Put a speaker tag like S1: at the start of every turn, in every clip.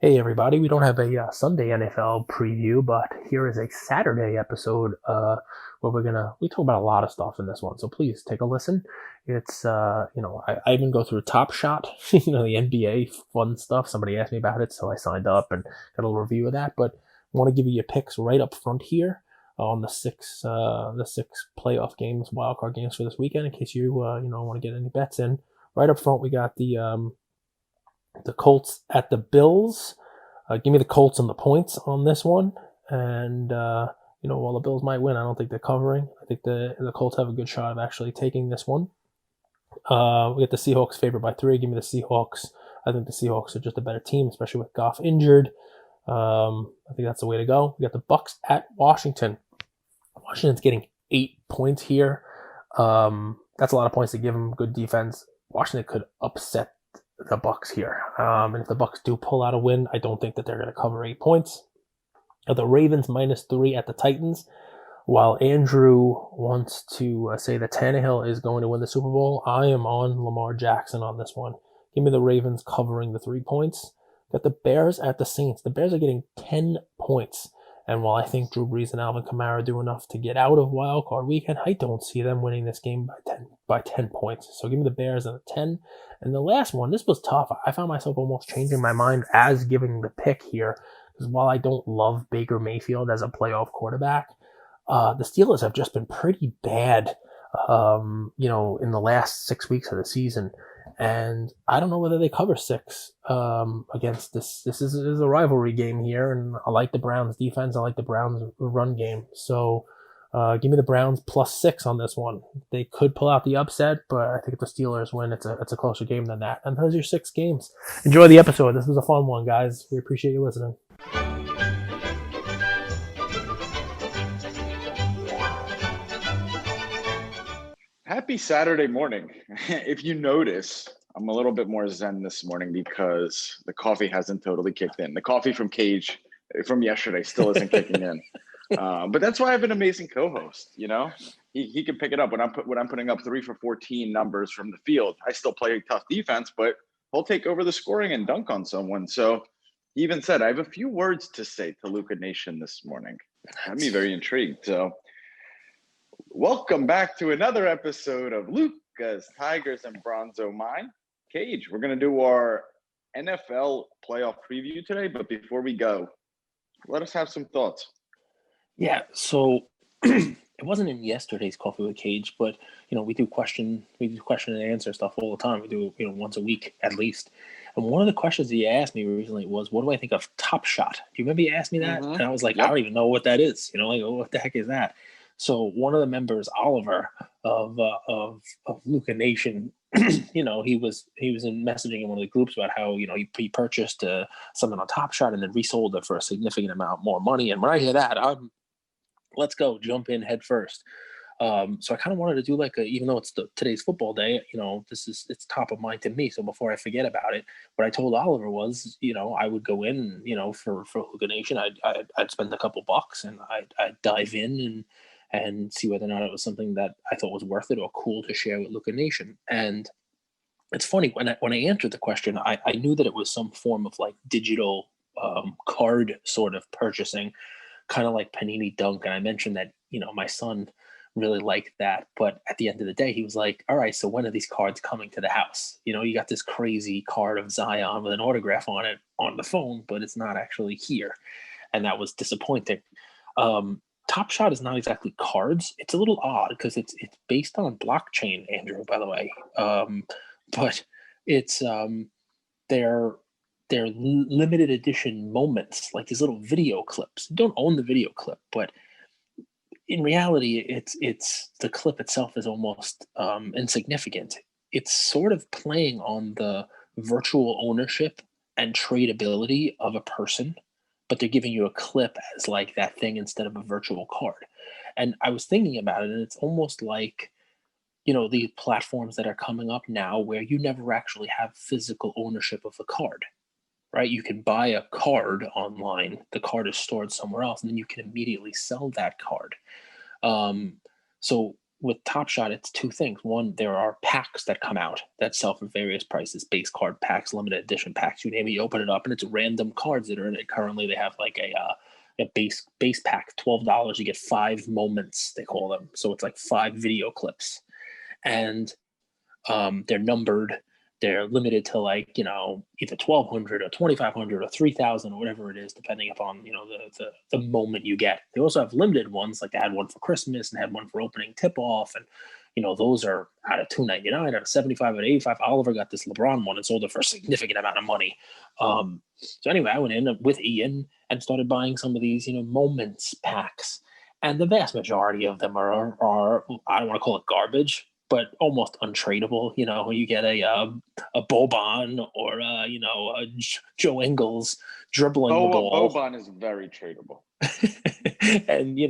S1: Hey everybody, we don't have a Sunday NFL preview, but here is a Saturday episode where we talk about a lot of stuff in this one. So please take a listen. It's I even go through Top Shot, the NBA fun stuff. Somebody asked me about it, so I signed up and got a little review of that. But I want to give you your picks right up front here on the six playoff games, wildcard games for this weekend, in case you want to get any bets in. Right up front, we got the Colts at the Bills. Give me the Colts and the points on this one. And, while the Bills might win, I don't think they're covering. I think the Colts have a good shot of actually taking this one. We get the Seahawks favored by 3. Give me the Seahawks. I think the Seahawks are just a better team, especially with Goff injured. I think that's the way to go. We got the Bucks at Washington. Washington's getting 8 points here. That's a lot of points to give them. Good defense. Washington could upset the Bucks here. And if the Bucks do pull out a win, I don't think that they're going to cover 8 points. The Ravens -3 at the Titans. While Andrew wants to say that Tannehill is going to win the Super Bowl, I am on Lamar Jackson on this one. Give me the Ravens covering the 3 points. Got the Bears at the Saints. The Bears are getting 10 points. And while I think Drew Brees and Alvin Kamara do enough to get out of Wild Card Weekend, I don't see them winning this game by 10 points. So give me the Bears at a 10. And the last one, this was tough. I found myself almost changing my mind as giving the pick here. Because while I don't love Baker Mayfield as a playoff quarterback, the Steelers have just been pretty bad, in the last 6 weeks of the season. And I don't know whether they cover 6 against this. This is a rivalry game here, and I like the Browns' defense. I like the Browns' run game. So give me the Browns +6 on this one. They could pull out the upset, but I think if the Steelers win, it's a closer game than that. And those are your 6 games. Enjoy the episode. This was a fun one, guys. We appreciate you listening.
S2: Happy Saturday morning. If you notice, I'm a little bit more zen this morning because the coffee hasn't totally kicked in. The coffee from Cage from yesterday still isn't kicking in. But that's why I have an amazing co-host. He can pick it up when I'm putting up 3 for 14 numbers from the field. I still play tough defense, but he'll take over the scoring and dunk on someone. So he even said, I have a few words to say to Luca Nation this morning. Got me very intrigued. So welcome back to another episode of Luca's Tigers and Bronzo Mine. Cage, we're going to do our NFL playoff preview today, but before we go, let us have some thoughts.
S3: Yeah, so it wasn't in yesterday's Coffee with Cage, but we do question and answer stuff all the time. We do once a week at least. And one of the questions he asked me recently was, "What do I think of TopShot?" Do you remember he asked me that?
S2: Mm-hmm.
S3: And I was like,
S2: Yep.
S3: I don't even know what that is. What the heck is that? So one of the members, Oliver of Luca Nation, he was in messaging in one of the groups about how he purchased something on TopShot and then resold it for a significant amount more money. And when I hear that, let's go jump in head first. So I kind of wanted to do even though it's today's football day, it's top of mind to me. So before I forget about it, what I told Oliver was, I would go in, for Hookah Nation, I'd spend a couple bucks and I'd dive in and see whether or not it was something that I thought was worth it or cool to share with Hookah Nation. And it's funny when I answered the question, I knew that it was some form of digital card sort of purchasing, kind of like Panini Dunk. And I mentioned that, my son really liked that. But at the end of the day, he was like, all right, so when are these cards coming to the house? You got this crazy card of Zion with an autograph on it on the phone, but it's not actually here. And that was disappointing. Top Shot is not exactly cards. It's a little odd because it's based on blockchain, Andrew, by the way. But it's they're limited edition moments, like these little video clips. You don't own the video clip, but in reality, it's the clip itself is almost insignificant. It's sort of playing on the virtual ownership and tradability of a person, but they're giving you a clip as like that thing instead of a virtual card. And I was thinking about it, and it's almost like these platforms that are coming up now where you never actually have physical ownership of the card, right? You can buy a card online, the card is stored somewhere else, and then you can immediately sell that card. So with Top Shot, it's two things. One, there are packs that come out that sell for various prices, base card packs, limited edition packs, you name it. You open it up, and it's random cards that are in it. Currently, they have like a base pack, $12. You get 5 moments, they call them. So it's like 5 video clips, and they're numbered. They're limited to like, either 1,200 or 2,500 or 3,000 or whatever it is, depending upon, the moment you get. They also have limited ones, like they had one for Christmas and had one for opening tip off. And, those are out of $2.99, out of $75, out of $85. Oliver got this LeBron one and sold it for a significant amount of money. So anyway, I went in with Ian and started buying some of these, moments packs. And the vast majority of them are I don't want to call it garbage, but almost untradeable. You get a Boban or a Joe Ingles dribbling the ball.
S2: Boban is very tradable.
S3: And you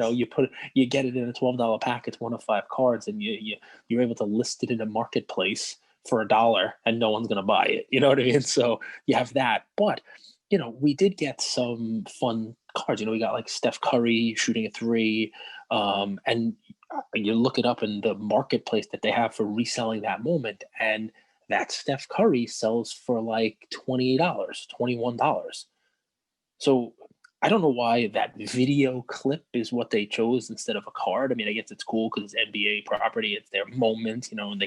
S3: get it in a $12 pack. It's 1 of 5 cards, and you're able to list it in a marketplace for $1, and no one's gonna buy it. You know what I mean? So you have that, but we did get some fun cards. We got like Steph Curry shooting a 3, and you look it up in the marketplace that they have for reselling that moment, and that Steph Curry sells for like $28, $21. So I don't know why that video clip is what they chose instead of a card. I mean, I guess it's cool because it's NBA property, it's their moment, and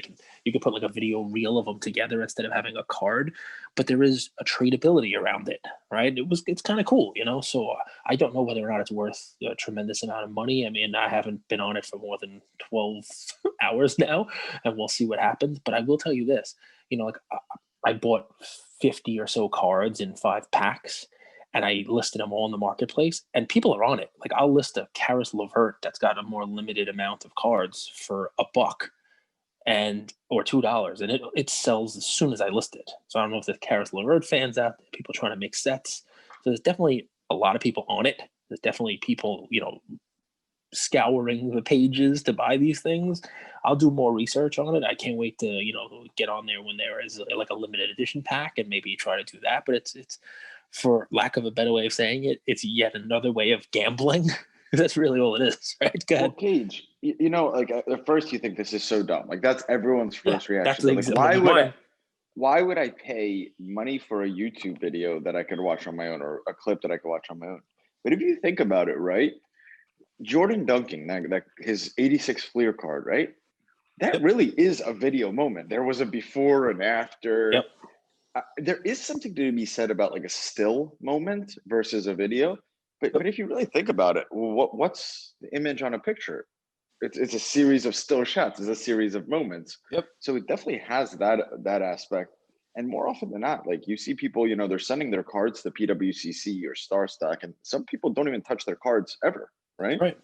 S3: you can put like a video reel of them together instead of having a card. But there is a tradability around it, right? It's kind of cool, So I don't know whether or not it's worth a tremendous amount of money. I mean, I haven't been on it for more than 12 hours now, and we'll see what happens. But I will tell you this, I bought 50 or so cards in 5 packs. And I listed them all in the marketplace, and people are on it. Like I'll list a Karis LeVert that's got a more limited amount of cards for $1 or $2, and it sells as soon as I list it. So I don't know if there's Karis LeVert fans out there, people trying to make sets. So there's definitely a lot of people on it. There's definitely people, scouring the pages to buy these things. I'll do more research on it. I can't wait to, get on there when there is like a limited edition pack and maybe try to do that. But it's for lack of a better way of saying it, it's yet another way of gambling. That's really all it is, right? Go ahead.
S2: Well, Cage, like at first you think this is so dumb. Like that's everyone's first reaction.
S3: That's
S2: like, why would I pay money for a YouTube video that I could watch on my own, or a clip that I could watch on my own? But if you think about it, right? Jordan dunking, that his 86 Fleer card, right? That really is a video moment. There was a before and after.
S3: Yep.
S2: There is something to be said about like a still moment versus a video. But if you really think about it, what's the image on a picture? It's a series of still shots. It's a series of moments.
S3: Yep.
S2: So it definitely has that aspect. And more often than not, like you see people, they're sending their cards to PWCC or StarStock, and some people don't even touch their cards ever. Right.
S3: Right.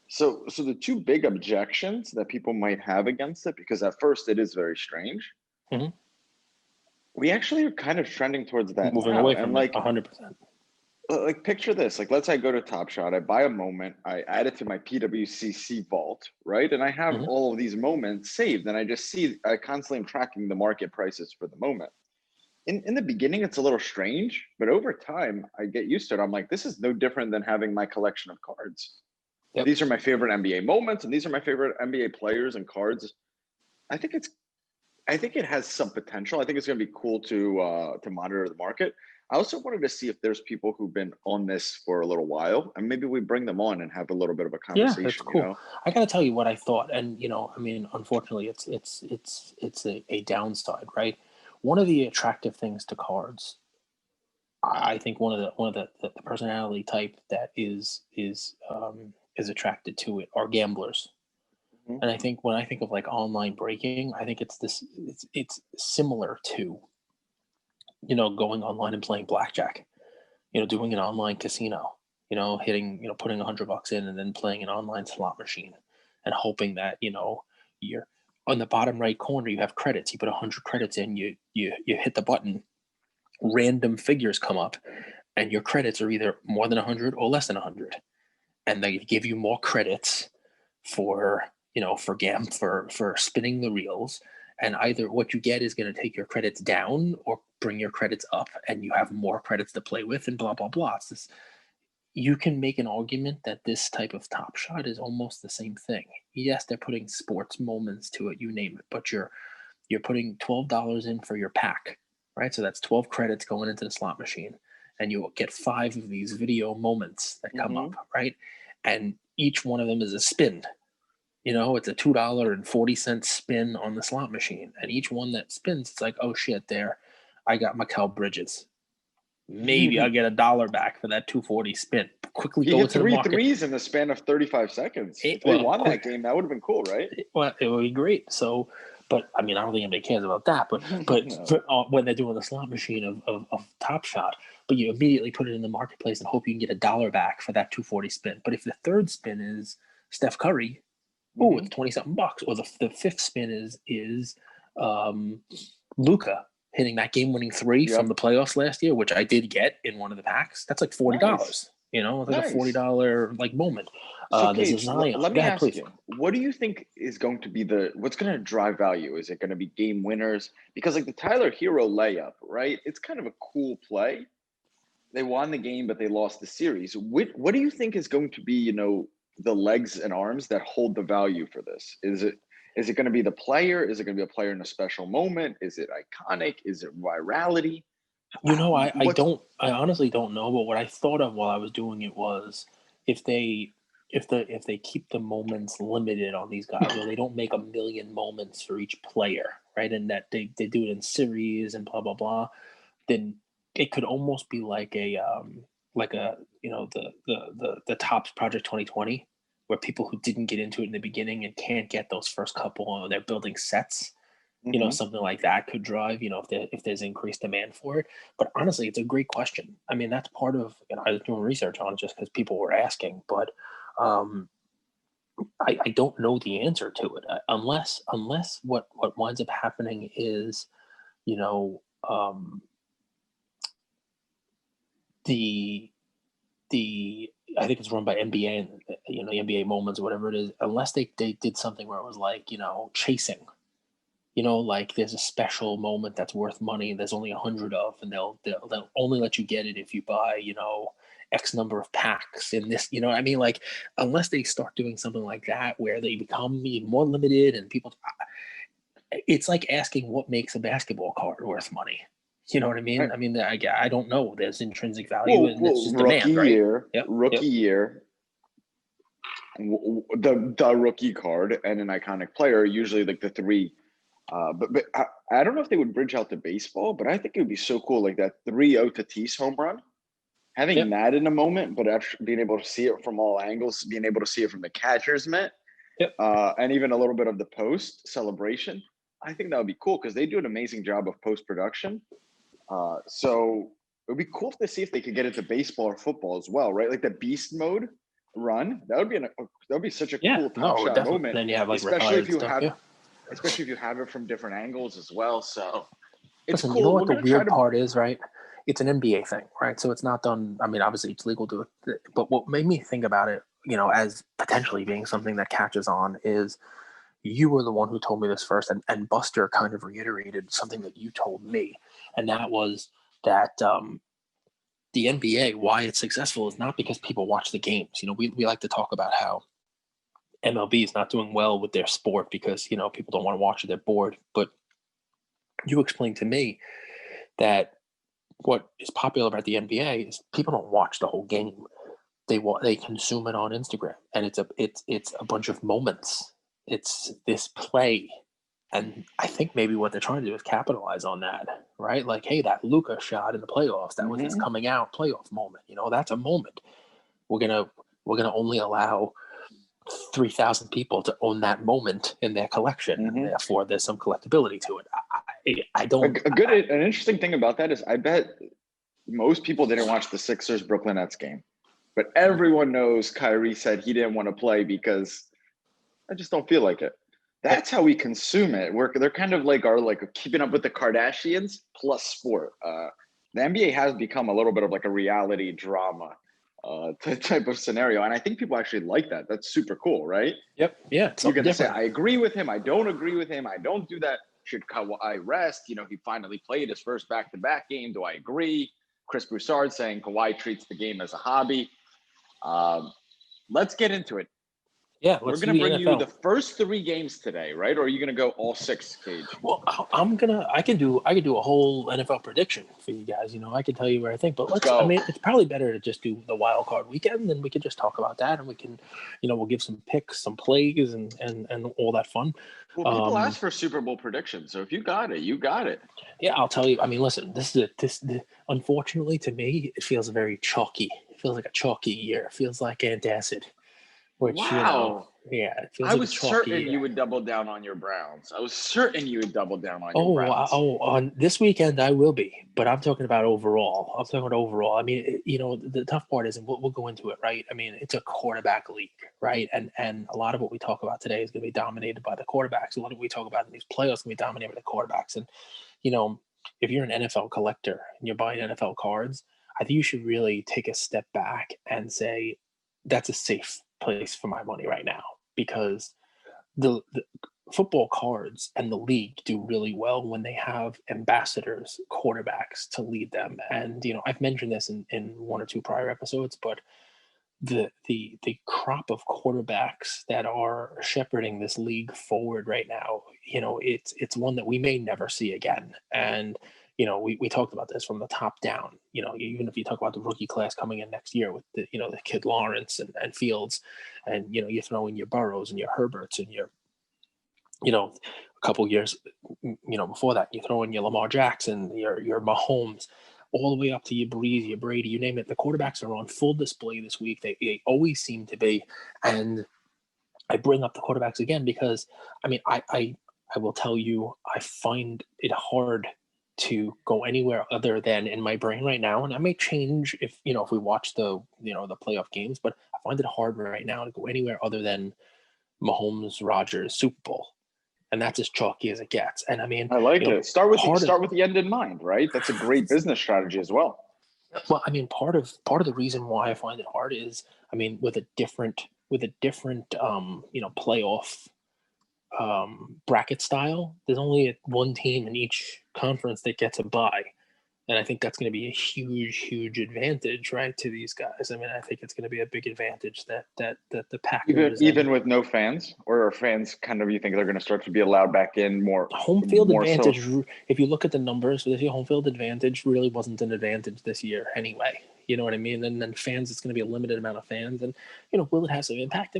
S2: So the two big objections that people might have against it, because at first it is very strange.
S3: Mm-hmm.
S2: We actually are kind of trending towards that.
S3: Moving away from it, 100%.
S2: Like picture this, like let's say I go to Top Shot, I buy a moment, I add it to my PWCC vault, right? And I have all of these moments saved, and I constantly am tracking the market prices for the moment. In the beginning, it's a little strange, but over time, I get used to it. I'm like, this is no different than having my collection of cards. Yep. These are my favorite NBA moments, and these are my favorite NBA players and cards. I think it has some potential. I think it's going to be cool to monitor the market. I also wanted to see if there's people who've been on this for a little while, and maybe we bring them on and have a little bit of a conversation.
S3: Yeah, that's cool. I got to tell you what I thought, and I mean, unfortunately, it's a downside, right? One of the attractive things to cards, I think one of the personality type that is attracted to it are gamblers. Mm-hmm. And I think when I think of like online breaking, I think it's similar to, going online and playing blackjack, doing an online casino, hitting, putting $100 in and then playing an online slot machine and hoping that, you're on the bottom right corner, you have credits, you put 100 credits in, you hit the button, random figures come up, and your credits are either more than 100 or less than 100. And they give you more credits for spinning the reels. And either what you get is going to take your credits down or bring your credits up, and you have more credits to play with, and blah, blah, blah. you can make an argument that this type of Top Shot is almost the same thing. Yes, they're putting sports moments to it, you name it, but you're putting $12 in for your pack, right? So that's 12 credits going into the slot machine, and you'll get 5 of these video moments that come
S2: Mm-hmm.
S3: up, right? And each one of them is a spin. It's a $2.40 spin on the slot machine, and each one that spins, it's like, oh shit, there, I got Mikal Bridges. Maybe I'll get $1 back for that 240 spin. Quickly
S2: He
S3: go
S2: hit
S3: into the
S2: three
S3: market.
S2: threes in the span of 35 seconds. If they won that game, that would have been cool, right?
S3: Well, it would be great. So, but I mean, I don't think anybody cares about that. But
S2: No.
S3: when they're doing the slot machine of Top Shot, but you immediately put it in the marketplace and hope you can get $1 back for that 240 spin. But if the third spin is Steph Curry, it's 20 something bucks. Or the fifth spin is Luka hitting that game-winning three from the playoffs last year, which I did get in one of the packs. That's like $40.
S2: Nice.
S3: It's like a $40 like moment.
S2: So,
S3: There's a
S2: Cage,
S3: Zion.
S2: let
S3: Go
S2: me
S3: ahead,
S2: ask
S3: please.
S2: you, what do you think is going to be what's going to drive value? Is it going to be game winners? Because like the Tyler Hero layup, right? It's kind of a cool play. They won the game, but they lost the series. What do you think is going to be, the legs and arms that hold the value for this? Is it going to be the player? Is it going to be a player in a special moment? Is it iconic? Is it virality?
S3: I honestly don't know, but what I thought of while I was doing it was if they keep the moments limited on these guys, or they don't make a million moments for each player, right? And that they do it in series and blah blah blah, then it could almost be like a the Tops Project 2020, where people who didn't get into it in the beginning and can't get those first couple, they're building sets. Something like that could drive, if there's increased demand for it. But honestly, it's a great question. I mean, that's part of, I was doing research on it just because people were asking, but I don't know the answer to it unless what winds up happening is, the I think it's run by NBA and the NBA Moments or whatever it is, unless they did something where it was like, chasing. Like there's a special moment that's worth money and there's only 100 of, and they'll only let you get it if you buy, X number of packs in this, what I mean? Like, unless they start doing something like that where they become even more limited and people, it's like asking what makes a basketball card worth money. You know what I mean?
S2: Right.
S3: I mean, I don't know. There's intrinsic value and it's just demand, right?
S2: Rookie year. The rookie card and an iconic player are usually like the three. But I don't know if they would bridge out to baseball, but I think it would be so cool, like that 3-0 Tatis home run. Having that in a moment, but actually being able to see it from all angles, being able to see it from the catcher's mitt, and even a little bit of the post celebration. I think that would be cool because they do an amazing job of post production. So it would be cool to see if they could get it to baseball or football as well, right? Like the beast mode run. That would be such a cool Top Shot moment.
S3: Then you have like
S2: especially if you
S3: stuff,
S2: especially if you have it from different angles as well. So it's
S3: Listen,
S2: cool.
S3: you know what the weird part is, right? It's an NBA thing, right? So it's not done. I mean, obviously it's legal to it, but what made me think about it, as potentially being something that catches on is you were the one who told me this first, and Buster kind of reiterated something that you told me, and that was that the NBA, why it's successful is not because people watch the games. We like to talk about how MLB is not doing well with their sport because, people don't want to watch it, they're bored. But you explained to me that what is popular about the NBA is people don't watch the whole game. They consume it on Instagram, and it's a bunch of moments. It's this play, and I think maybe what they're trying to do is capitalize on that, right? Like, hey, that Luka shot in the playoffs, that was his coming out playoff moment. That's a moment. We're gonna only allow 3,000 people to own that moment in their collection, and therefore there's some collectability to it. I don't.
S2: An interesting thing about that is I bet most people didn't watch the Sixers Brooklyn Nets game, but everyone knows Kyrie said he didn't want to play because I just don't feel like it. That's how we consume it. They're kind of like keeping up with the Kardashians plus sport. The NBA has become a little bit of like a reality drama type of scenario, and I think people actually like that. That's super cool, right?
S3: Yep. Yeah.
S2: You're gonna say, I agree with him. I don't agree with him. I don't do that. Should Kawhi rest? He finally played his first back-to-back game. Do I agree? Chris Broussard saying Kawhi treats the game as a hobby. Let's get into it.
S3: Yeah,
S2: We're
S3: let's
S2: going
S3: do
S2: to
S3: the
S2: bring you the
S3: NFL.
S2: first 3 games today, right? Or are you going to go all 6, Cage?
S3: Well, I can do a whole NFL prediction for you guys. I can tell you where I think, but
S2: Let's go.
S3: I mean, it's probably better to just do the wild card weekend, and we could just talk about that, and we can, we'll give some picks, some plays, and all that fun.
S2: Well, people ask for Super Bowl predictions, so if you got it, you got it.
S3: Yeah, I'll tell you. I mean, listen, unfortunately to me, it feels very chalky. It feels like a chalky year. It feels like antacid. Which,
S2: wow.
S3: It feels
S2: I
S3: like
S2: was
S3: a chalky
S2: certain
S3: year.
S2: you would double down on your Browns. I was certain you would double down on your Browns.
S3: On this weekend I will be, but I'm talking about overall. I mean, the tough part is, and we'll go into it, right? I mean, it's a quarterback league, right? And a lot of what we talk about today is going to be dominated by the quarterbacks. A lot of what we talk about in these playoffs is going to be dominated by the quarterbacks. And, if you're an NFL collector and you're buying NFL cards, I think you should really take a step back and say, that's a safe place for my money right now, because the football cards and the league do really well when they have ambassadors, quarterbacks to lead them. And I've mentioned this in 1 or 2 prior episodes, but the crop of quarterbacks that are shepherding this league forward right now, it's one that we may never see again. And we talked about this from the top down. Even if you talk about the rookie class coming in next year with the kid Lawrence and Fields, and you throw in your Burrows and your Herberts and your a couple years before that, you throw in your Lamar Jackson, your Mahomes, all the way up to your Breeze, your Brady, you name it. The quarterbacks are on full display this week. They always seem to be. And I bring up the quarterbacks again because, I mean, I will tell you, I find it hard to go anywhere other than in my brain right now. And I may change if we watch the playoff games, but I find it hard right now to go anywhere other than Mahomes, Rodgers, Super Bowl. And that's as chalky as it gets. And I mean,
S2: I like it. Start with the end in mind, right? That's a great business strategy as well.
S3: Well, I mean, part of the reason why I find it hard is, I mean, with a different playoff bracket style, there's only one team in each conference that gets a bye. And I think that's going to be a huge, huge advantage, right, to these guys. I mean, I think it's going to be a big advantage that the Packers
S2: even with no fans, or are fans kind of, you think they're going to start to be allowed back in more?
S3: Home field
S2: more
S3: advantage.
S2: So?
S3: If you look at the numbers for this year, home field advantage really wasn't an advantage this year anyway. You know what I mean? And then fans, it's going to be a limited amount of fans, and will it have some impact?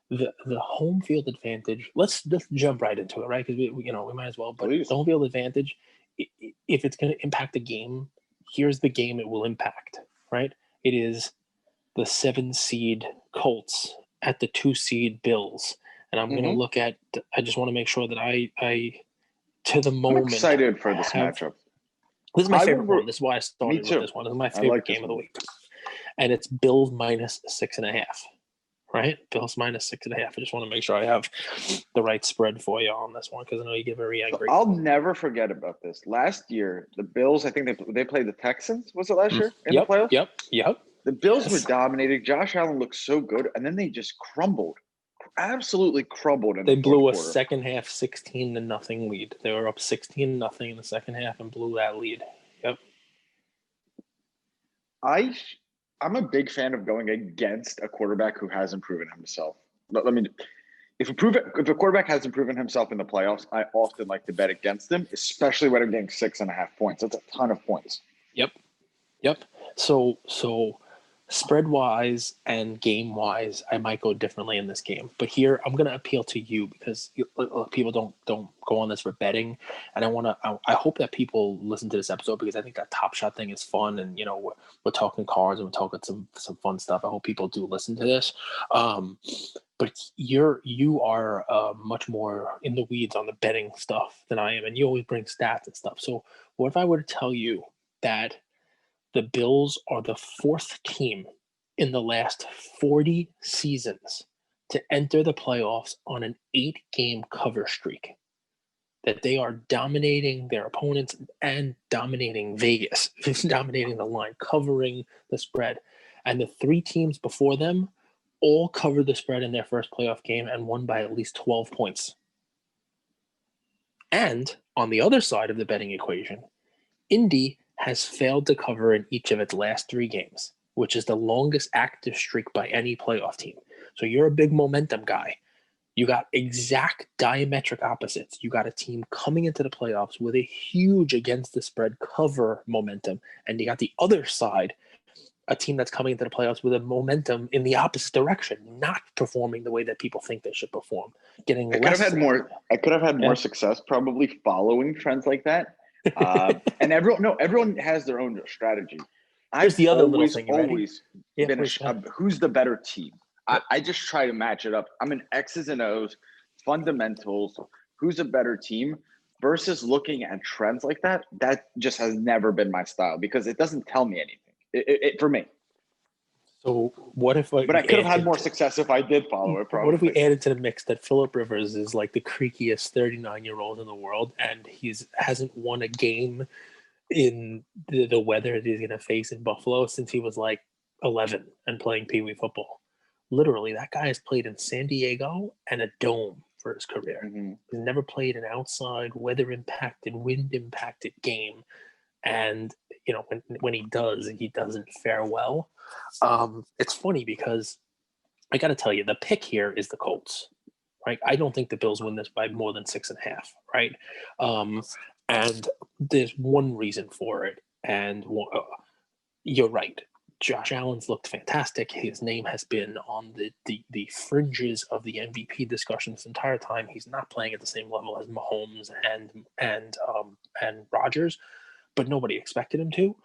S3: The home field advantage. Let's just jump right into it, right? Because we might as well. But
S2: Please.
S3: The home field advantage, if it's going to impact the game, here's the game it will impact, right? It is the 7 seed Colts at the 2 seed Bills. And I'm going to look at, I just want to make sure that I to the moment.
S2: I'm excited for this matchup.
S3: This is my favorite one. This is why I started with this one. This is my favorite game of the week. And it's Bills minus 6.5. Right? Bills minus 6.5. I just want to make sure I have the right spread for you on this one, because I know you get very angry.
S2: So I'll never forget about this. Last year, the Bills, I think they played the Texans. Was it last year in the playoffs?
S3: Yep.
S2: The Bills were dominating. Josh Allen looked so good, and then they just crumbled. Absolutely crumbled.
S3: They blew a second half 16-0 lead. They were up 16-0 in the second half and blew that lead. Yep.
S2: I'm a big fan of going against a quarterback who hasn't proven himself. If a quarterback hasn't proven himself in the playoffs, I often like to bet against him, especially when I'm getting 6.5 points. That's a ton of points.
S3: Yep. So spread wise and game wise, I might go differently in this game. But here, I'm going to appeal to you, because people don't go on this for betting, and I hope that people listen to this episode, because I think that Top Shot thing is fun, and we're talking cards and we're talking some fun stuff. I hope people do listen to this. But you are much more in the weeds on the betting stuff than I am, and you always bring stats and stuff. So what if I were to tell you that the Bills are the 4th team in the last 40 seasons to enter the playoffs on an 8-game cover streak, that they are dominating their opponents and dominating Vegas, dominating the line, covering the spread. And the 3 teams before them all covered the spread in their first playoff game and won by at least 12 points. And on the other side of the betting equation, Indy has failed to cover in each of its last 3 games. which is the longest active streak by any playoff team. So you're a big momentum guy. You got exact diametric opposites. You got a team coming into the playoffs with a huge against the spread cover momentum, and you got the other side, a team that's coming into the playoffs with a momentum in the opposite direction, not performing the way that people think they should perform. Getting
S2: I could have
S3: less.
S2: had more. I could have had more success probably following trends like that. And everyone has their own strategy.
S3: Here's the other little thing.
S2: Always
S3: Yeah,
S2: been
S3: please,
S2: who's the better team. I just try to match it up. I'm an X's and O's, fundamentals. Who's a better team versus looking at trends like that? That just has never been my style because it doesn't tell me anything. For me.
S3: So what if?
S2: But I could have had more success if I did follow it. Probably.
S3: What if we added to the mix that Phillip Rivers is like the creakiest 39-year-old in the world, and hasn't won a game in the weather that he's going to face in Buffalo since he was like 11 and playing Pee Wee football. Literally, that guy has played in San Diego and a dome for his career.
S2: Mm-hmm.
S3: He's never played an outside, weather-impacted, wind-impacted game. And, when he doesn't fare well. It's funny because I got to tell you, the pick here is the Colts, right? I don't think the Bills win this by more than 6.5, right? And there's one reason for it. And you're right. Josh Allen's looked fantastic. His name has been on the fringes of the MVP discussion this entire time. He's not playing at the same level as Mahomes and Rodgers, but nobody expected him to.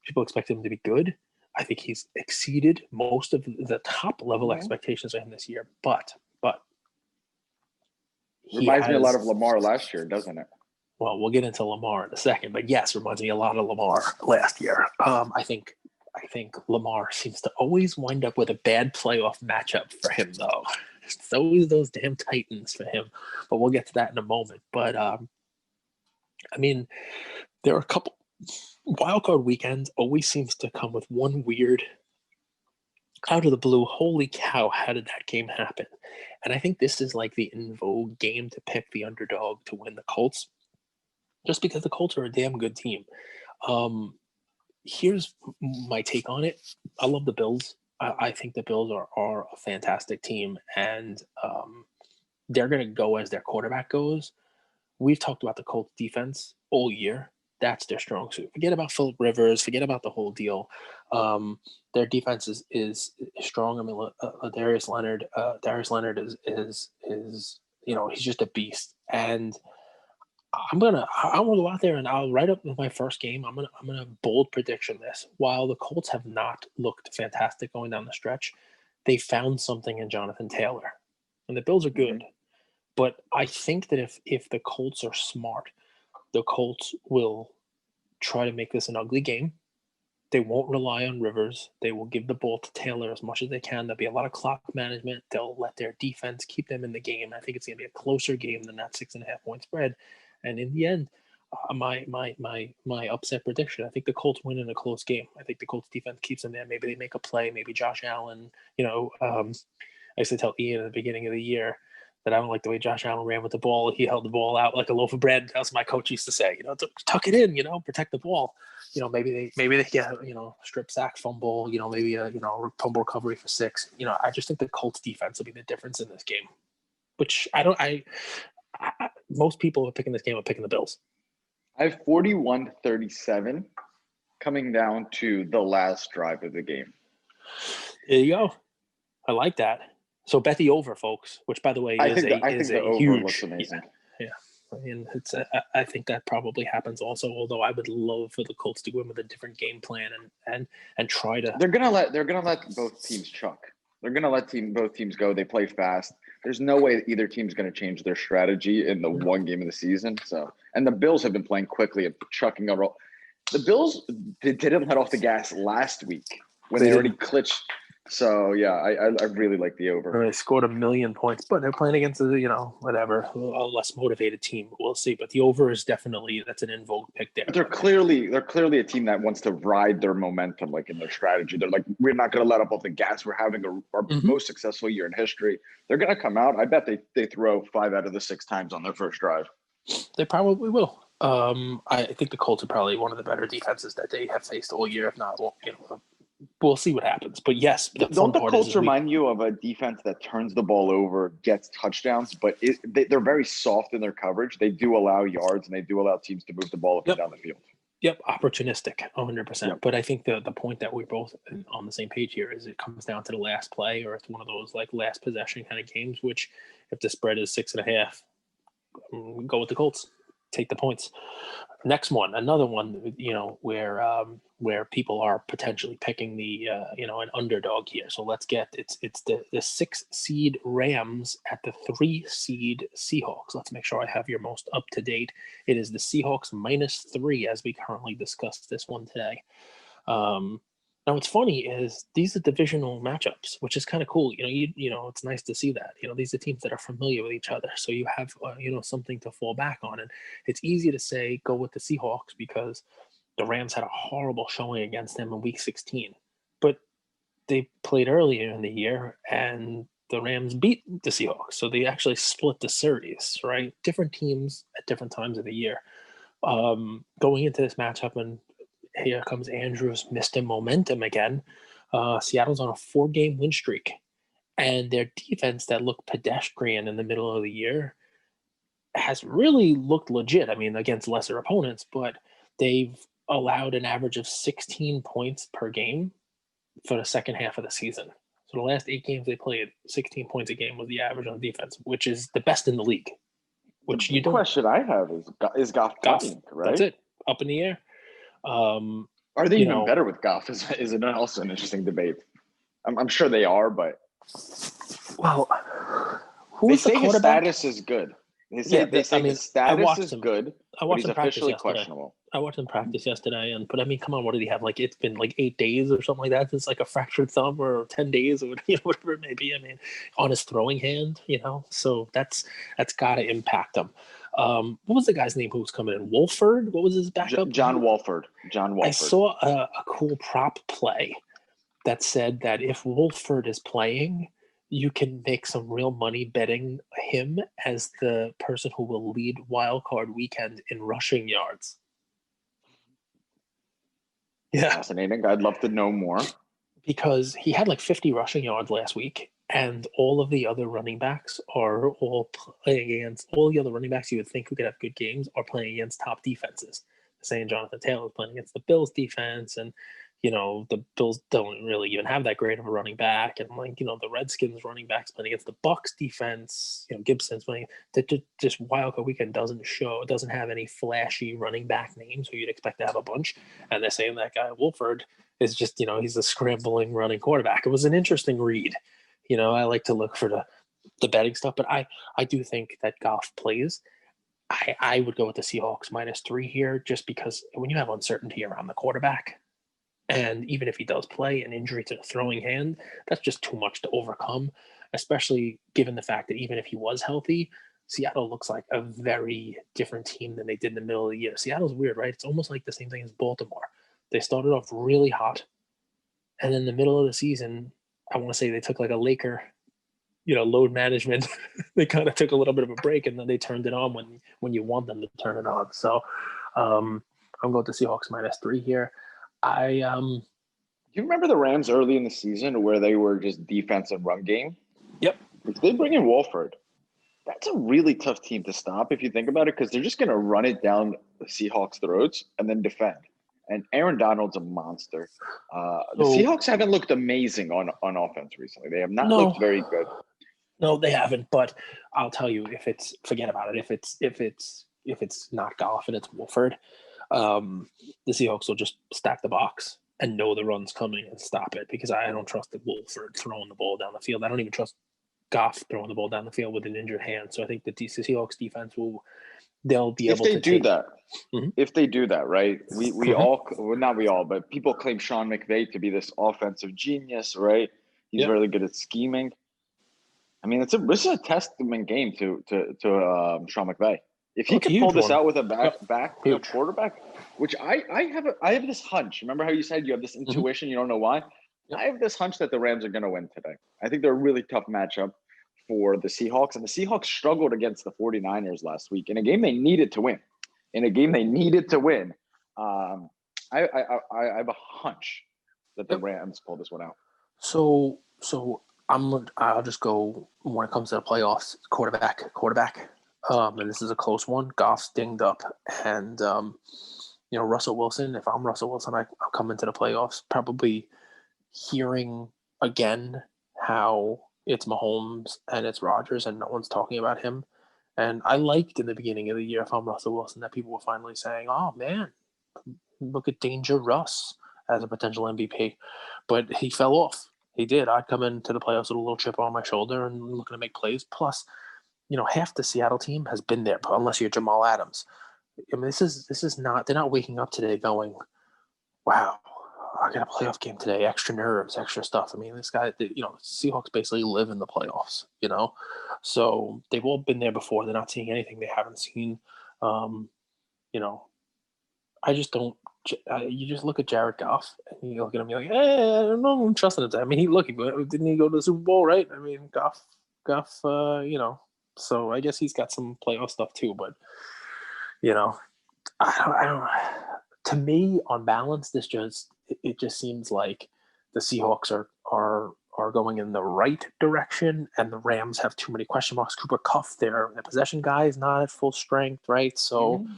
S3: People expected him to be good. I think he's exceeded most of the top level expectations of him this year. But
S2: reminds me a lot of Lamar last year, doesn't it?
S3: Well, we'll get into Lamar in a second, but yes, reminds me a lot of Lamar last year. I think Lamar seems to always wind up with a bad playoff matchup for him, though. It's always those damn Titans for him. But we'll get to that in a moment. But there are a couple wildcard weekends always seems to come with one weird out of the blue, holy cow, how did that game happen? And I think this is like the in vogue game to pick the underdog to win the Colts, just because the Colts are a damn good team. Here's my take on it. I love the Bills. I think the Bills are a fantastic team, and they're going to go as their quarterback goes. We've talked about the Colts defense all year. That's their strong suit. Forget about Phillip Rivers. Forget about the whole deal. Their defense is strong. I mean, Darius Leonard is he's just a beast. And I want to go out there and I'll write up with my first game. I'm gonna bold prediction this. While the Colts have not looked fantastic going down the stretch, they found something in Jonathan Taylor, and the Bills are good. Mm-hmm. But I think that if the Colts are smart, the Colts will try to make this an ugly game. They won't rely on Rivers. They will give the ball to Taylor as much as they can. There'll be a lot of clock management. They'll let their defense keep them in the game. I think it's going to be a closer game than that 6.5 point spread. And in the end, my upset prediction, I think the Colts win in a close game. I think the Colts defense keeps them there. Maybe they make a play. Maybe Josh Allen, I used to tell Ian at the beginning of the year that I don't like the way Josh Allen ran with the ball. He held the ball out like a loaf of bread. That's what my coach used to say, tuck it in, protect the ball. Maybe they get, strip sack, fumble, maybe a, fumble recovery for 6. I just think the Colts defense will be the difference in this game, which most people are picking this game are picking the Bills.
S2: I have 41-37 coming down to the last drive of the game.
S3: There you go. I like that. So bet the over, folks. Which, by the way,
S2: I think the over
S3: huge.
S2: Looks amazing.
S3: Yeah. I mean, I think that probably happens also. Although I would love for the Colts to go in with a different game plan and try to.
S2: They're gonna let both teams chuck. They're gonna let both teams go. They play fast. There's no way either team's gonna change their strategy in the one game of the season. So, and the Bills have been playing quickly and chucking a roll. The Bills didn't let off the gas last week when they already clinched. So yeah, I really like the over.
S3: They scored 1 million points, but they're playing against a less motivated team. We'll see. But the over is that's an in vogue pick there.
S2: They're clearly a team that wants to ride their momentum, like in their strategy. They're like, we're not going to let up off the gas. We're having our most successful year in history. They're going to come out. I bet they throw 5 out of the 6 times on their first drive.
S3: They probably will. I think the Colts are probably one of the better defenses that they have faced all year, if not, we'll see what happens. But yes, the fun
S2: Don't the
S3: part is
S2: Colts remind you of a defense that turns the ball over, gets touchdowns, but they're very soft in their coverage. They do allow yards, and they do allow teams to move the ball up and down the field.
S3: Yep, opportunistic, 100%.
S2: Yep.
S3: But I think the point that we're both on the same page here is it comes down to the last play, or it's one of those like last possession kind of games, which if the spread is 6.5, go with the Colts. Take the points. Next one, another one, where people are potentially picking the an underdog here. So let's get it's the 6 seed Rams at the 3 seed Seahawks. Let's make sure I have your most up to date. It is the Seahawks -3 as we currently discussed this one today. Now, what's funny is these are divisional matchups, which is kind of cool. It's nice to see that. These are teams that are familiar with each other, so you have something to fall back on. And it's easy to say go with the Seahawks because the Rams had a horrible showing against them in Week 16, but they played earlier in the year and the Rams beat the Seahawks, so they actually split the series. Right, different teams at different times of the year. Going into this matchup, and here comes Andrew's Mr. Momentum again. Seattle's on a 4-game win streak, and their defense that looked pedestrian in the middle of the year has really looked legit. I mean, against lesser opponents, but they've allowed an average of 16 points per game for the second half of the season. So the last 8 games they played, 16 points a game was the average on defense, which is the best in the league. Which
S2: the question I have is Goff playing, right?
S3: That's it. Up in the air.
S2: Are they even better with Goff? Is it also an interesting debate? I'm sure they are, but
S3: who's
S2: they say
S3: the
S2: his
S3: quarterback?
S2: status is good. They say his status is good.
S3: I watched
S2: him officially questionable.
S3: I watched him practice yesterday, but I mean, come on, what did he have? Like, it's been like 8 days or something like that. It's like a fractured thumb, or 10 days, or whatever it may be. I mean, on his throwing hand, so that's got to impact him. What was the guy's name who was coming in? Wolford? What was his backup?
S2: John Wolford.
S3: I saw a cool prop play that said that if Wolford is playing, you can make some real money betting him as the person who will lead wild card weekend in rushing yards. Yeah.
S2: Fascinating. I'd love to know more.
S3: Because he had like 50 rushing yards last week, and all of the other running backs are all playing against all the other running backs you would think who could have good games are playing against top defenses. Saying Jonathan Taylor is playing against the Bills defense, and the Bills don't really even have that great of a running back, and the Redskins running backs playing against the Bucks defense. Gibson's playing. That just wildcard weekend doesn't have any flashy running back names who you'd expect to have a bunch, and they're saying that guy Wolford is just he's a scrambling running quarterback. It was an interesting read. I like to look for the betting stuff, but I do think that Goff plays. I would go with the Seahawks -3 here, just because when you have uncertainty around the quarterback, and even if he does play, an injury to the throwing hand, that's just too much to overcome, especially given the fact that even if he was healthy, Seattle looks like a very different team than they did in the middle of the year. Seattle's weird, right? It's almost like the same thing as Baltimore. They started off really hot, and in the middle of the season, I want to say they took like a Laker, load management. They kind of took a little bit of a break, and then they turned it on when you want them to turn it on. So I'm going to Seahawks -3 here. Do
S2: you remember the Rams early in the season where they were just defense and run game?
S3: Yep.
S2: If they bring in Wolford, that's a really tough team to stop if you think about it, because they're just going to run it down the Seahawks' throats and then defend. And Aaron Donald's a monster. The Seahawks haven't looked amazing on offense recently. They have not looked very good.
S3: No, they haven't. But I'll tell you, forget about it. If it's not Goff and it's Wolford, the Seahawks will just stack the box and know the run's coming and stop it, because I don't trust the Wolford throwing the ball down the field. I don't even trust Goff throwing the ball down the field with an injured hand. So I think the Seahawks defense they'll be able to
S2: if they do that.
S3: Mm-hmm.
S2: If they do that, right? We all, well, not we all, but people claim Sean McVay to be this offensive genius, right? He's really good at scheming. I mean, this is a testament game to Sean McVay. If he could pull this out with a back quarterback, which I have this hunch. Remember how you said you have this intuition? You don't know why. I have this hunch that the Rams are going to win today. I think they're a really tough matchup for the Seahawks, and the Seahawks struggled against the 49ers last week in a game they needed to win. I have a hunch that the Rams pull this one out.
S3: So I'll just go when it comes to the playoffs. Quarterback. And this is a close one. Goff's dinged up, and Russell Wilson. If I'm Russell Wilson, I'm coming to the playoffs probably hearing again how it's Mahomes and it's Rodgers and no one's talking about him. And I liked in the beginning of the year, if I'm Russell Wilson, that people were finally saying, "Oh man, look at Danger Russ as a potential MVP," but he fell off. He did. I'd come into the playoffs with a little chip on my shoulder and looking to make plays. Plus, half the Seattle team has been there, unless you're Jamal Adams. I mean, this is not. They're not waking up today going, "Wow, I got a playoff game today. Extra nerves, extra stuff." I mean, this guy, Seahawks basically live in the playoffs. So they've all been there before. They're not seeing anything they haven't seen. I just don't. You just look at Jared Goff and you look at him, you're like, I don't know, I'm trusting him. I mean, didn't he go to the Super Bowl, right? I mean, Goff, so I guess he's got some playoff stuff too. But I don't. To me, on balance, it just seems like the Seahawks are going in the right direction, and the Rams have too many question marks. Cooper Kupp, their possession guy, is not at full strength, right? So.
S2: Mm-hmm.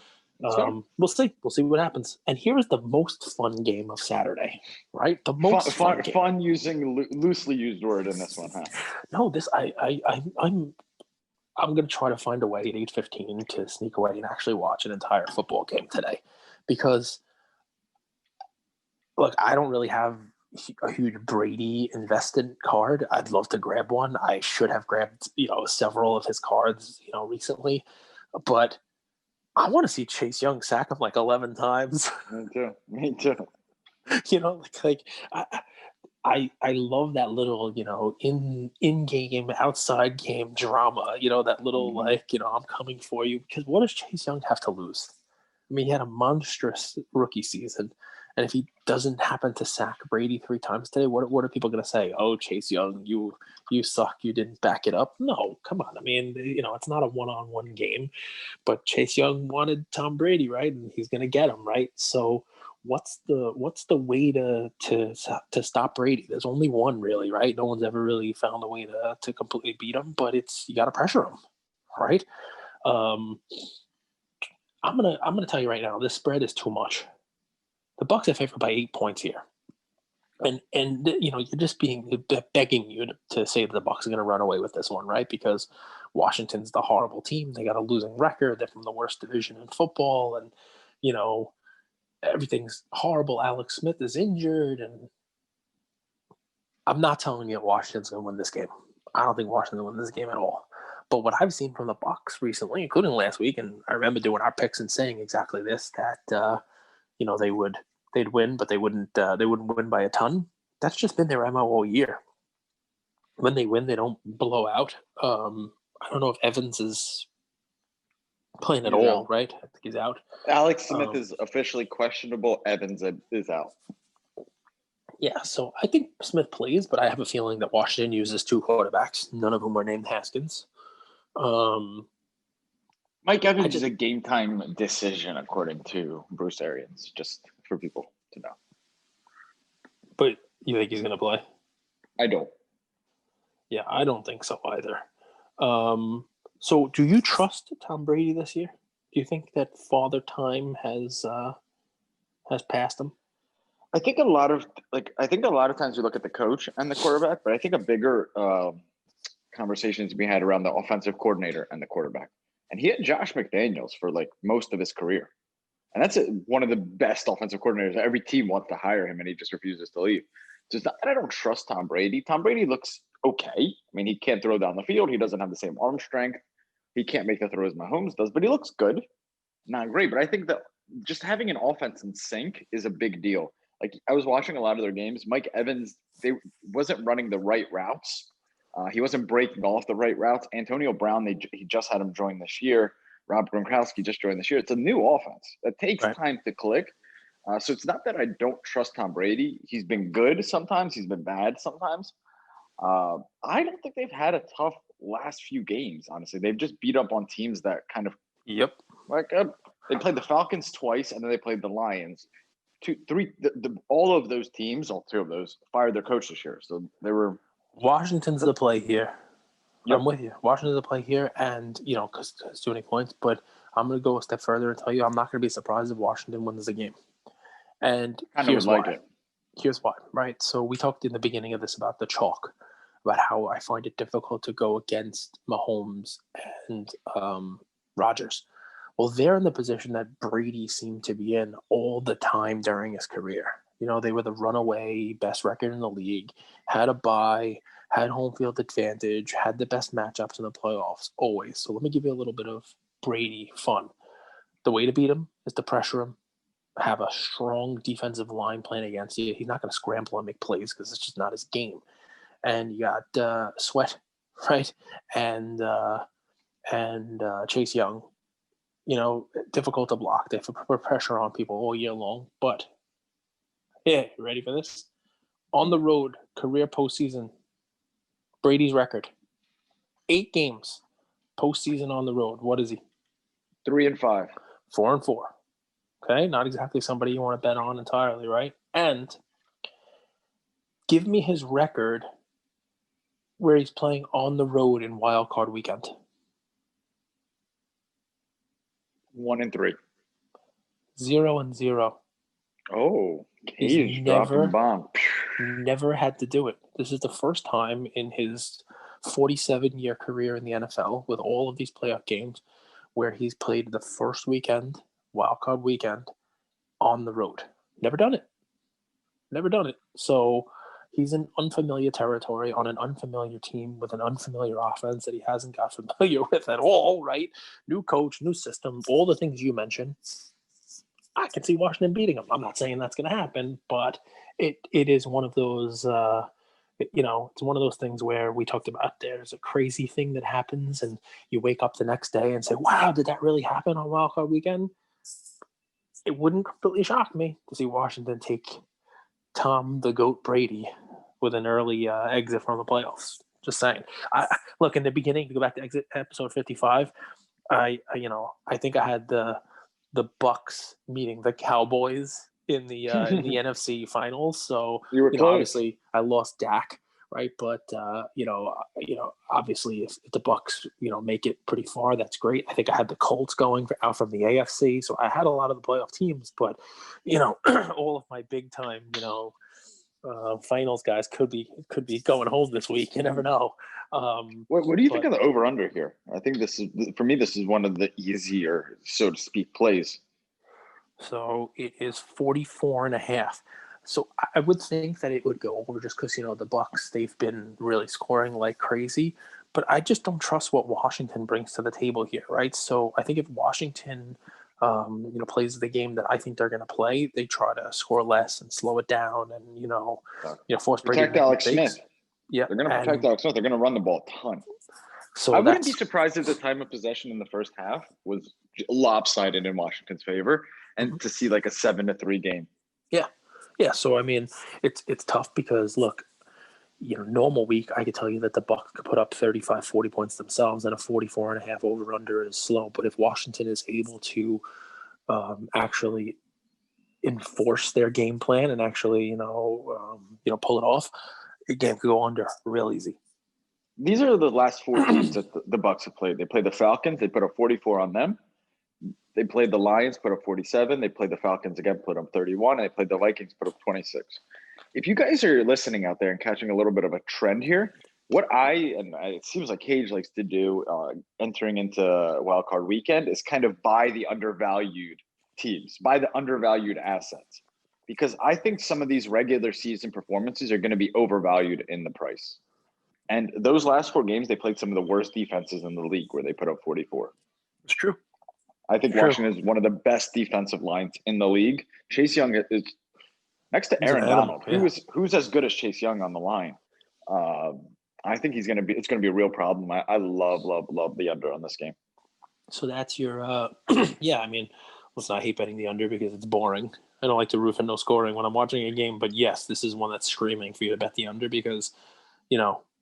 S3: We'll see. We'll see what happens. And here is the most fun game of Saturday, right? The most fun game.
S2: Fun using loosely used word in this one, huh?
S3: No, I'm going to try to find a way at 8:15 to sneak away and actually watch an entire football game today, because look, I don't really have a huge Brady invested card. I'd love to grab one. I should have grabbed several of his cards recently, but I want to see Chase Young sack him like 11 times.
S2: Me too.
S3: I love that little, in game, outside game drama, that little I'm coming for you. Because what does Chase Young have to lose? I mean, he had a monstrous rookie season. And if he doesn't happen to sack Brady 3 times today, what are people going to say? Oh, Chase Young, you suck. You didn't back it up. No, come on. I mean, it's not a one-on-one game. But Chase Young wanted Tom Brady, right? And he's going to get him, right? So what's the way to stop Brady? There's only one, really, right? No one's ever really found a way to completely beat him, but you got to pressure him, right? I'm gonna tell you right now, this spread is too much. The Bucs are favored by 8 points here. And you're just begging you to say that the Bucs are going to run away with this one, right? Because Washington's the horrible team. They got a losing record. They're from the worst division in football, and everything's horrible. Alex Smith is injured, and I'm not telling you Washington's going to win this game. I don't think Washington's going to win this game at all. But what I've seen from the Bucs recently, including last week, and I remember doing our picks and saying exactly this, that they'd win, but they wouldn't win by a ton. That's just been their MO all year. When they win, they don't blow out. I don't know if Evans is playing at all, right? I think he's out.
S2: Alex Smith is officially questionable. Evans is out.
S3: Yeah, so I think Smith plays, but I have a feeling that Washington uses 2 quarterbacks, none of whom are named Haskins.
S2: Mike Evans is a game time decision, according to Bruce Arians, just for people to know.
S3: But you think he's going to play?
S2: I don't.
S3: Yeah, I don't think so either. So do you trust Tom Brady this year? Do you think that father time has passed him?
S2: I think a lot of times we look at the coach and the quarterback, but I think a bigger conversation is being had around the offensive coordinator and the quarterback. And he had Josh McDaniels for like most of his career. And that's one of the best offensive coordinators. Every team wants to hire him, and he just refuses to leave. Just I don't trust Tom Brady. Tom Brady looks okay. I mean, he can't throw down the field. He doesn't have the same arm strength. He can't make the throws Mahomes does, but he looks good. Not great, but I think that just having an offense in sync is a big deal. Like, I was watching a lot of their games. Mike Evans, they wasn't running the right routes. He wasn't breaking off the right routes. Antonio Brown, he just had him join this year. Rob Gronkowski just joined this year. It's a new offense. It takes time to click. So it's not that I don't trust Tom Brady. He's been good sometimes. He's been bad sometimes. I don't think they've had a tough last few games, honestly. They've just beat up on teams that kind of –
S3: Yep.
S2: Like they played the Falcons twice, and then they played the Lions. all of those teams, all two of those, fired their coach this year. So they were.
S3: Washington's the play here.
S2: Yep.
S3: I'm with you. Washington's the play here, and because too many points. But I'm going to go a step further and tell you I'm not going to be surprised if Washington wins the game. And here's why. Here's why. Right. So we talked in the beginning of this about the chalk, about how I find it difficult to go against Mahomes and Rodgers. Well, they're in the position that Brady seemed to be in all the time during his career. They were the runaway best record in the league, had a bye, had home field advantage, had the best matchups in the playoffs, always. So let me give you a little bit of Brady fun. The way to beat him is to pressure him, have a strong defensive line playing against you. He's not going to scramble and make plays because it's just not his game. And you got Sweat, right? And Chase Young. Difficult to block. They have to put pressure on people all year long. But, yeah, ready for this? On the road, career postseason, Brady's record. 8 games, postseason on the road. What is he?
S2: 3-5.
S3: 4-4. Okay, not exactly somebody you want to bet on entirely, right? And give me his record where he's playing on the road in wild card weekend.
S2: 1-3.
S3: 0-0.
S2: Oh, Cage dropping bomb.
S3: Never had to do it. This is the first time in his 47-year career in the NFL with all of these playoff games where he's played the first weekend, wildcard weekend, on the road. Never done it. So he's in unfamiliar territory on an unfamiliar team with an unfamiliar offense that he hasn't got familiar with at all, right? New coach, new system, all the things you mentioned. I can see Washington beating him. I'm not saying that's going to happen, but it is one of those, it's one of those things where we talked about there's a crazy thing that happens and you wake up the next day and say, wow, did that really happen on wildcard weekend? It wouldn't completely shock me to see Washington take Tom the Goat Brady with an early exit from the playoffs. Just saying. Look, in the beginning, to go back to exit episode 55, I think I had the Bucks meeting the Cowboys in the NFC finals. So
S2: you were close.
S3: Obviously I lost Dak, right? But obviously if the Bucks make it pretty far, that's great. I think I had the Colts going out from the AFC, so I had a lot of the playoff teams. But all of my big time finals guys could be going home this week. You never know.
S2: What do you think of the over-under here? I think this is one of the easier, so to speak, plays.
S3: So it is 44.5. So I would think that it would go over just because, the Bucks, they've been really scoring like crazy. But I just don't trust what Washington brings to the table here, right? So I think if Washington, plays the game that I think they're going to play, they try to score less and slow it down and, force Brady to
S2: protect Alex Smith.
S3: Yeah,
S2: they're going to protect Alex Smith. They're going to run the ball a ton.
S3: So
S2: I wouldn't be surprised if the time of possession in the first half was lopsided in Washington's favor, and to see like a 7-3 game.
S3: Yeah. So I mean, it's tough because look, normal week I could tell you that the Bucks could put up 35, 40 points themselves, and a 44.5 over under is slow. But if Washington is able to actually enforce their game plan and actually pull it off, the game could go under real easy.
S2: These are the last 4 teams that the Bucks have played. They played the Falcons. They put up 44 on them. They played the Lions, put up 47. They played the Falcons again, put up 31. And they played the Vikings, put up 26. If you guys are listening out there and catching a little bit of a trend here, it seems like Cage likes to do entering into wildcard weekend is kind of buy the undervalued teams, buy the undervalued assets. Because I think some of these regular season performances are going to be overvalued in the price. And those last 4 games, they played some of the worst defenses in the league where they put up 44.
S3: It's true.
S2: I think Washington is one of the best defensive lines in the league. Chase Young is next to Aaron Donald, who's as good as Chase Young on the line. I think it's going to be a real problem. I love the under on this game.
S3: So that's your yeah. I mean, listen, I hate betting the under because it's boring. I don't like to root for no scoring when I'm watching a game. But yes, this is one that's screaming for you to bet the under because,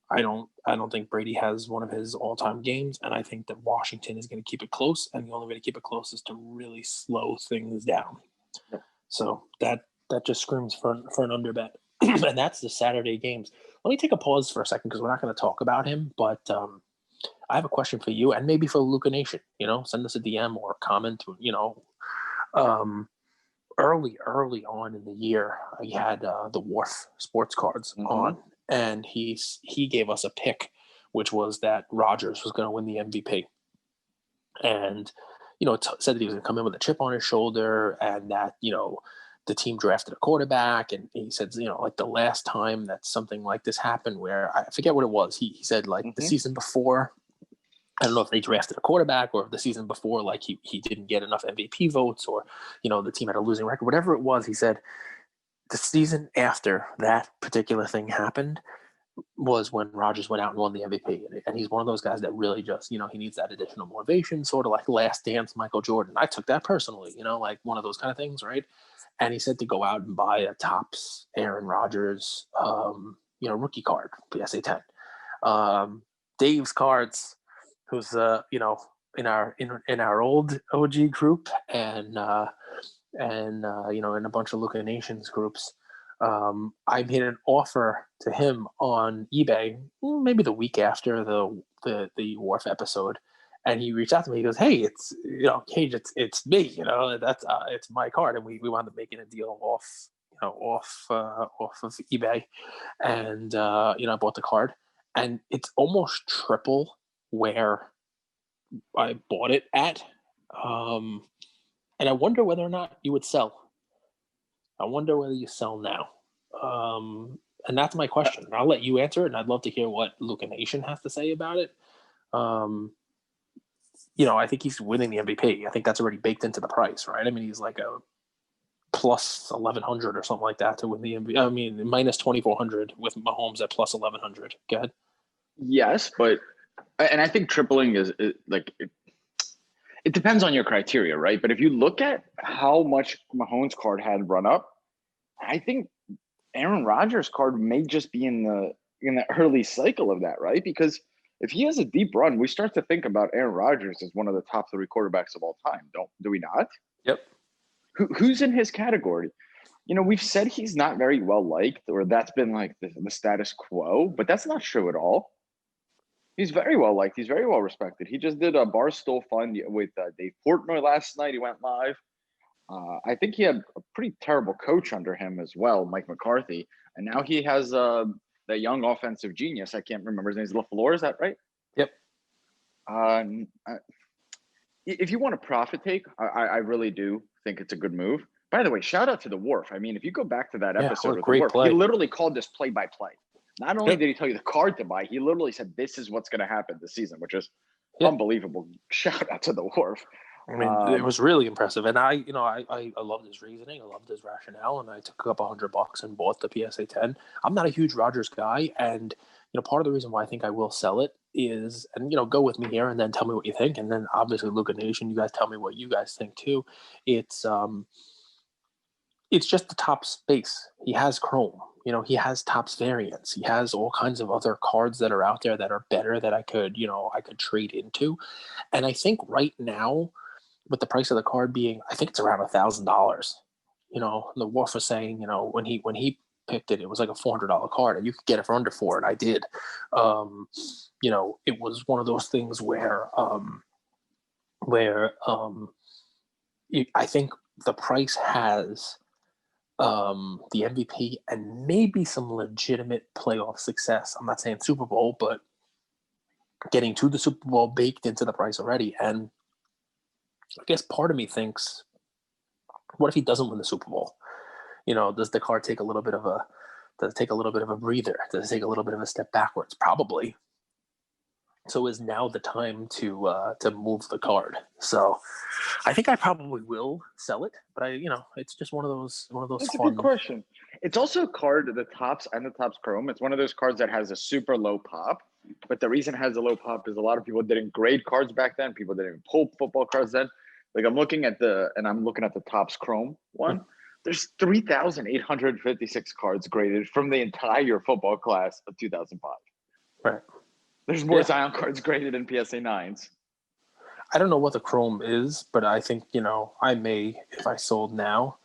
S3: I don't think Brady has one of his all-time games, and I think that Washington is going to keep it close, and the only way to keep it close is to really slow things down. So that just screams for an under bet. And that's the Saturday games. Let me take a pause for a second because we're not going to talk about him, but I have a question for you and maybe for Luca Nation. Send us a DM or comment. Um, early on in the year, I had the Wharf sports cards on, and he gave us a pick, which was that Rodgers was going to win the MVP, and said that he was going to come in with a chip on his shoulder, and that the team drafted a quarterback, and he said like the last time that something like this happened, where I forget what it was. He said like the season before. I don't know if they drafted a quarterback or if the season before, like he didn't get enough MVP votes, or the team had a losing record, whatever it was. He said the season after that particular thing happened was when Rodgers went out and won the MVP, and he's one of those guys that really just he needs that additional motivation, sort of like Last Dance, Michael Jordan. I took that personally, like one of those kind of things, right? And he said to go out and buy a Topps Aaron Rodgers, rookie card, PSA 10. Dave's cards, who's in our old OG group, and in a bunch of Luca Nations groups. I made an offer to him on eBay maybe the week after the Wharf episode, and he reached out to me. He goes, "Hey, it's Cage, it's me. That's it's my card," and we wound up making a deal off of eBay, and I bought the card, and it's almost triple where I bought it at, and I wonder whether or not you would sell. I wonder whether you sell now. And that's my question. I'll let you answer it, and I'd love to hear what Luca Nation has to say about it. I think he's winning the MVP. I think that's already baked into the price, right? I mean, he's like a plus 1,100 or something like that to win the MVP. I mean, minus 2,400 with Mahomes at plus 1,100. Go ahead.
S2: Yes, and I think tripling is like it depends on your criteria, right? But if you look at how much Mahomes' card had run up, I think Aaron Rodgers' card may just be in the early cycle of that, right? Because if he has a deep run, we start to think about Aaron Rodgers as one of the top 3 quarterbacks of all time. Do we not?
S3: Yep.
S2: Who's in his category? We've said he's not very well liked, or that's been like the status quo, but that's not true at all. He's very well liked. He's very well respected. He just did a Barstool Fund with Dave Portnoy last night. He went live. I think he had a pretty terrible coach under him as well, Mike McCarthy. And now he has that young offensive genius. I can't remember his name. Is LaFleur, is that right?
S3: Yep.
S2: If you want a profit take, I really do think it's a good move. By the way, shout out to the Wharf. I mean, if you go back to that episode with the Wharf, he literally called this play-by-play. Not only did he tell you the card to buy, he literally said, "This is what's going to happen this season," which is unbelievable. Shout out to the Wharf.
S3: I mean, it was really impressive, and I loved his reasoning, I loved his rationale, and I took up $100 and bought the PSA 10. I'm not a huge Rodgers guy, and part of the reason why I think I will sell it is, and go with me here, and then tell me what you think, and then obviously Luca Nation, you guys tell me what you guys think too. It's just the top space. He has Chrome. He has Topps variants. He has all kinds of other cards that are out there that are better that I could trade into. And I think right now, with the price of the card being, I think it's around $1,000. The Wolf was saying, when he picked it, it was like a $400 card, and you could get it for under $400, and I did. It was one of those things where I think the price has the MVP and maybe some legitimate playoff success. I'm not saying Super Bowl, but getting to the Super Bowl baked into the price already. And I guess part of me thinks, what if he doesn't win the Super Bowl? Does the card take a little bit of a breather? Does it take a little bit of a step backwards? Probably. So is now the time to move the card? So I think I probably will sell it, but it's just one of those.
S2: That's
S3: fun...
S2: a good question. It's also a card, the Topps and the Topps Chrome. It's one of those cards that has a super low pop, but the reason it has a low pop is a lot of people didn't grade cards back then. People didn't pull football cards then. Like I'm looking at the Topps Chrome one. There's 3,856 cards graded from the entire football class of 2005.
S3: Right.
S2: There's more Zion cards graded in PSA 9s.
S3: I don't know what the Chrome is, but I think, I may, if I sold now,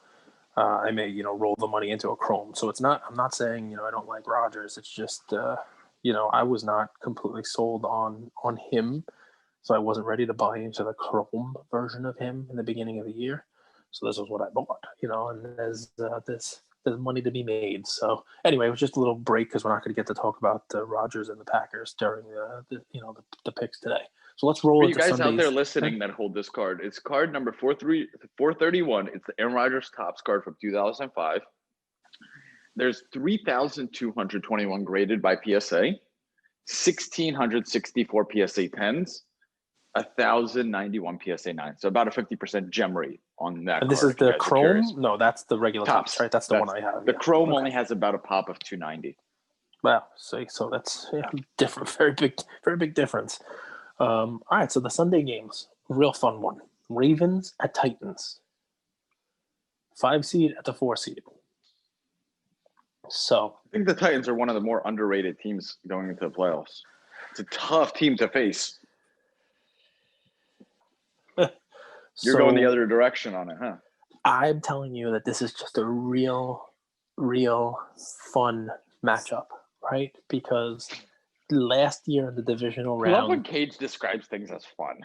S3: I may, roll the money into a Chrome. So I'm not saying, I don't like Rodgers. It's just, I was not completely sold on him. So I wasn't ready to buy into the Chrome version of him in the beginning of the year. So this was what I bought, and there's money to be made. So anyway, it was just a little break because we're not going to get to talk about Rodgers and the Packers during the picks today. So let's roll
S2: For you
S3: into
S2: guys
S3: Sunday's.
S2: out there listening that hold this card, it's card number 431. It's the Aaron Rodgers Topps card from 2005. There's 3,221 graded by PSA, 1,664 PSA 10s, 1,091 PSA 9. So about a 50% gem rate on that.
S3: And this
S2: card,
S3: is the Chrome? No, that's the regular Topps, right? That's the one I have.
S2: The Chrome only has about a pop of 290.
S3: Wow. So that's different. Very big difference. All right, so the Sunday games, real fun one. Ravens at Titans. 5 seed at the 4 seed. So
S2: I think the Titans are one of the more underrated teams going into the playoffs. It's a tough team to face. You're going the other direction on it, huh?
S3: I'm telling you that this is just a real fun matchup, right? Because last year in the divisional round.
S2: I love when Cage describes things as fun.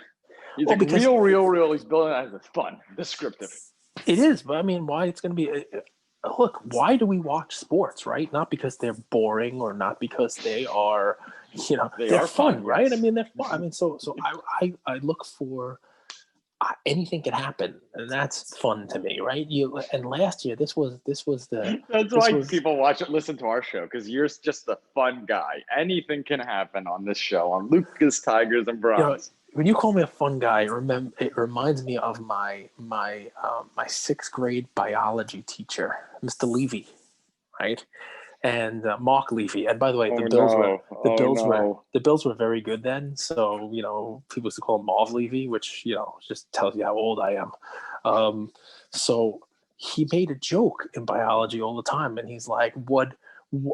S2: He's like, real. He's building it as fun. Descriptive.
S3: It is, but I mean, why it's going to be... Look, why do we watch sports, right? Not because they're boring or not because they are, they're fun, right? Yes. I mean, they're fun. I mean, so I look for... anything can happen, and that's fun to me, right? And last year, this was the.
S2: That's why people listen to our show, because you're just a fun guy. Anything can happen on this show, on Lucas, Tigers, and Browns.
S3: When you call me a fun guy, it reminds me of my 6th grade biology teacher, Mr. Levy, right? And Mark Levy. And by the way, the Bills were very good then. So, people used to call him Marv Levy, which, just tells you how old I am. So he made a joke in biology all the time. And he's like, what the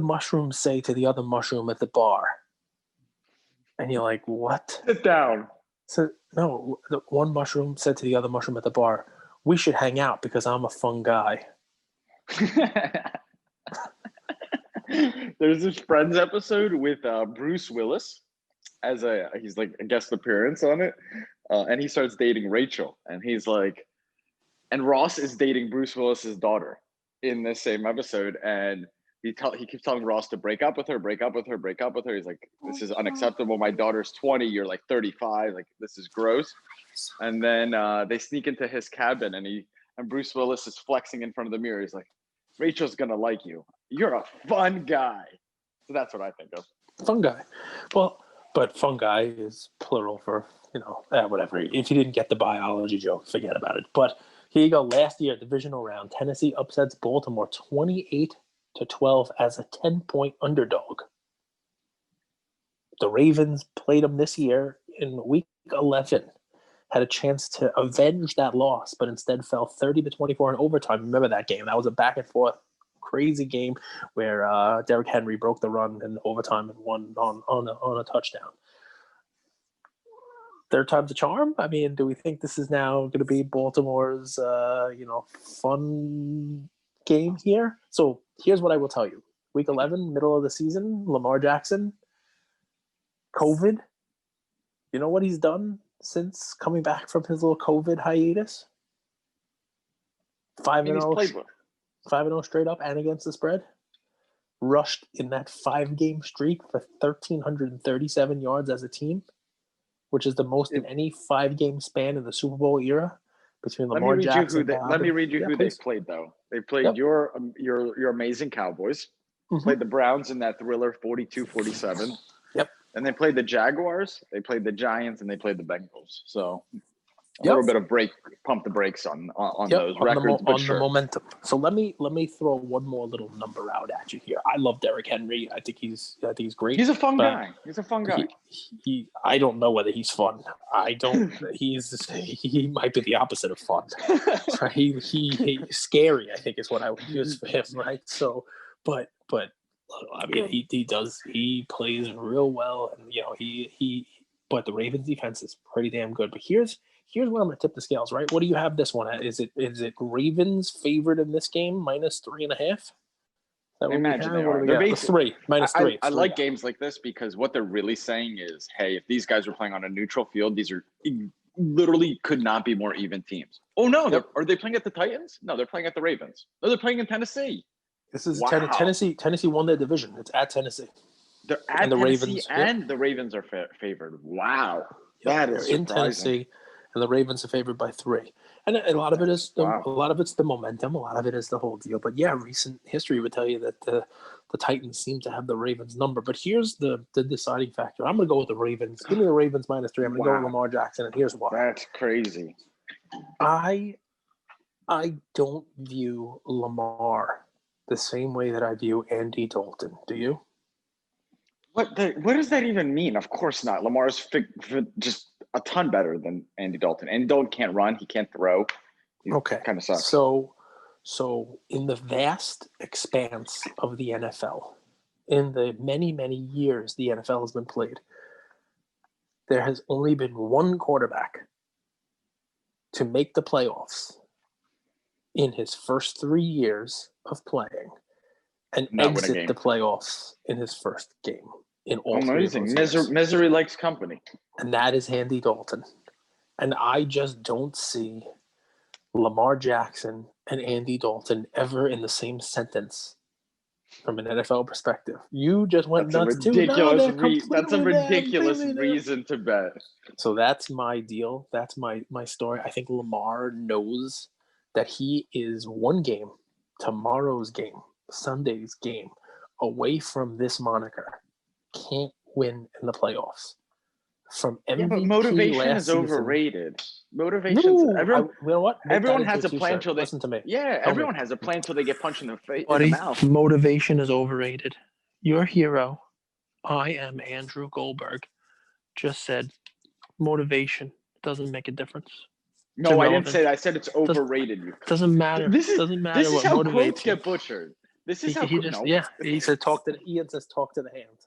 S3: mushrooms say to the other mushroom at the bar? And you're like, what?
S2: Sit down.
S3: So, no, the one mushroom said to the other mushroom at the bar, we should hang out because I'm a fun guy.
S2: There's this Friends episode with Bruce Willis he's like a guest appearance on it, and he starts dating Rachel, and he's like, and Ross is dating Bruce Willis's daughter in this same episode, and he keeps telling Ross to break up with her. He's like, this is unacceptable. My daughter's 20, you're like 35, like this is gross. And then they sneak into his cabin, and Bruce Willis is flexing in front of the mirror. He's like, Rachel's gonna like you. You're a fun guy. So that's what I think of.
S3: Fun guy. Well, but fun guy is plural for, whatever. If you didn't get the biology joke, forget about it. But here you go. Last year, divisional round, Tennessee upsets Baltimore 28-12 as a 10-point underdog. The Ravens played them this year in week 11. Had a chance to avenge that loss, but instead fell 30-24 in overtime. Remember that game? That was a back and forth, crazy game where Derrick Henry broke the run in overtime and won on a touchdown. Third time's a charm. I mean, do we think this is now going to be Baltimore's fun game here? So here's what I will tell you: Week 11, middle of the season, Lamar Jackson, COVID. You know what he's done since coming back from his little COVID hiatus? 5-0 straight up and against the spread. Rushed in that 5-game streak for 1,337 yards as a team, which is the most in any 5-game span in the Super Bowl era between Lamar Jackson.
S2: Let me read you who they played, though. They played your amazing Cowboys. Mm-hmm. Played the Browns in that thriller 42-47.
S3: Yep.
S2: And they played the Jaguars, they played the Giants, and they played the Bengals. So a little bit of pump the brakes on those records, but sure.
S3: The momentum. So let me throw one more little number out at you here. I love Derrick Henry. I think he's great.
S2: He's a fun guy.
S3: I don't know whether he's fun. I don't. He might be the opposite of fun. Right? He's scary, I think, is what I would use for him. Right. So, but. I mean, he plays real well, and but the Ravens defense is pretty damn good. But here's here's where I'm going to tip the scales, right? What do you have this one at? Is it Ravens favored in this game, -3.5?
S2: I imagine they are.
S3: They're three, -3.
S2: I like games like this because what they're really saying is, hey, if these guys were playing on a neutral field, these are literally could not be more even teams. Oh no, are they playing at the Titans? No, they're playing at the Ravens. No, they're playing in Tennessee.
S3: This is Tennessee. Tennessee won their division. It's at Tennessee.
S2: They're at Tennessee, and the Ravens are favored. Wow, that is surprising.
S3: In Tennessee, and the Ravens are favored by 3. And a lot of it is a lot of it's the momentum. A lot of it is the whole deal. But yeah, recent history would tell you that the Titans seem to have the Ravens number. But here's the deciding factor. I'm going to go with the Ravens. Give me the Ravens -3. I'm going to go with Lamar Jackson, and here's why.
S2: That's crazy.
S3: I don't view Lamar the same way that I view Andy Dalton. Do you?
S2: What does that even mean? Of course not. Lamar's just a ton better than Andy Dalton. Andy Dalton can't run. He can't throw.
S3: Okay.
S2: Kind of sucks.
S3: So in the vast expanse of the NFL, in the many, many years the NFL has been played, there has only been one quarterback to make the playoffs in his first 3 years of playing and exit the playoffs in his first game. In all
S2: amazing. Misery likes company.
S3: And that is Andy Dalton. And I just don't see Lamar Jackson and Andy Dalton ever in the same sentence from an NFL perspective. You just went nuts too.
S2: That's a ridiculous reason to bet.
S3: So that's my deal. That's my story. I think Lamar knows that he is one game, tomorrow's game, Sunday's game, away from this moniker. Can't win in the playoffs. From MVP
S2: but motivation is overrated. Motivation.
S3: You know what?
S2: Everyone has a plan till they
S3: listen to me.
S2: Yeah, everyone has a plan till they get punched in the face. In the mouth.
S3: Motivation is overrated. Your hero, I am Andrew Goldberg, just said motivation doesn't make a difference.
S2: No, I didn't say that. I said it's overrated.
S3: Doesn't matter. Doesn't matter.
S2: This is how quotes get butchered. This is
S3: he said Ian says talk to the hand.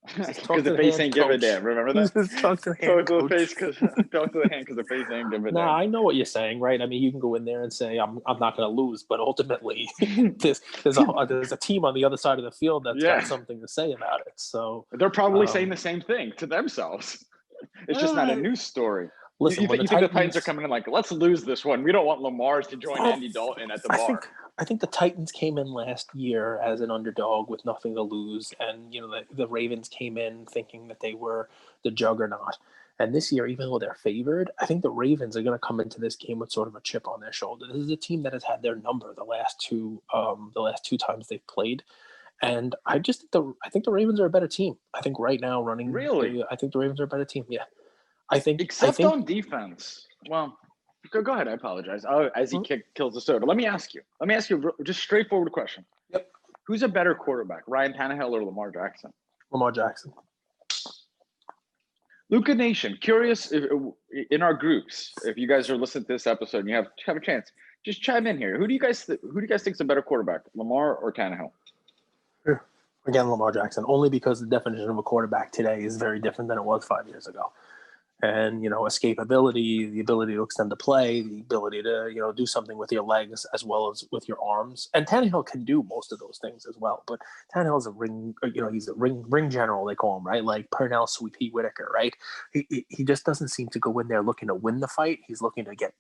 S2: Because the face ain't give a damn. Remember that?
S3: Talk to the hand.
S2: Talk to the hand because the face ain't give a damn.
S3: Nah, I know what you're saying, right? I mean, you can go in there and say I'm not going to lose, but ultimately, there's a team on the other side of the field that's got something to say about it. So
S2: they're probably saying the same thing to themselves. It's just not a news story.
S3: Listen,
S2: you think the Titans are coming in like, let's lose this one. We don't want Lamar to join Andy Dalton at the bar.
S3: I think the Titans came in last year as an underdog with nothing to lose, and the Ravens came in thinking that they were the juggernaut. And this year, even though they're favored, I think the Ravens are going to come into this game with sort of a chip on their shoulder. This is a team that has had their number the last two times they've played, and I think the Ravens are a better team. I think right now running
S2: really,
S3: I think the Ravens are a better team. Yeah,
S2: except on defense. Well. Go ahead. I apologize. As he kills the soda. Let me ask you just straightforward question.
S3: Yep.
S2: Who's a better quarterback, Ryan Tannehill or Lamar Jackson?
S3: Lamar Jackson.
S2: Luca Nation, curious if, in our groups, if you guys are listening to this episode and you have a chance, just chime in here. Who do you guys think is a better quarterback, Lamar or Tannehill?
S3: Again, Lamar Jackson, only because the definition of a quarterback today is very different than it was 5 years ago. And, escapability, the ability to extend the play, the ability to, do something with your legs as well as with your arms. And Tannehill can do most of those things as well. But Tannehill's he's a ring general, they call him, right? Like Purnell, Sweet Pea Whitaker, right? He just doesn't seem to go in there looking to win the fight. He's looking to get,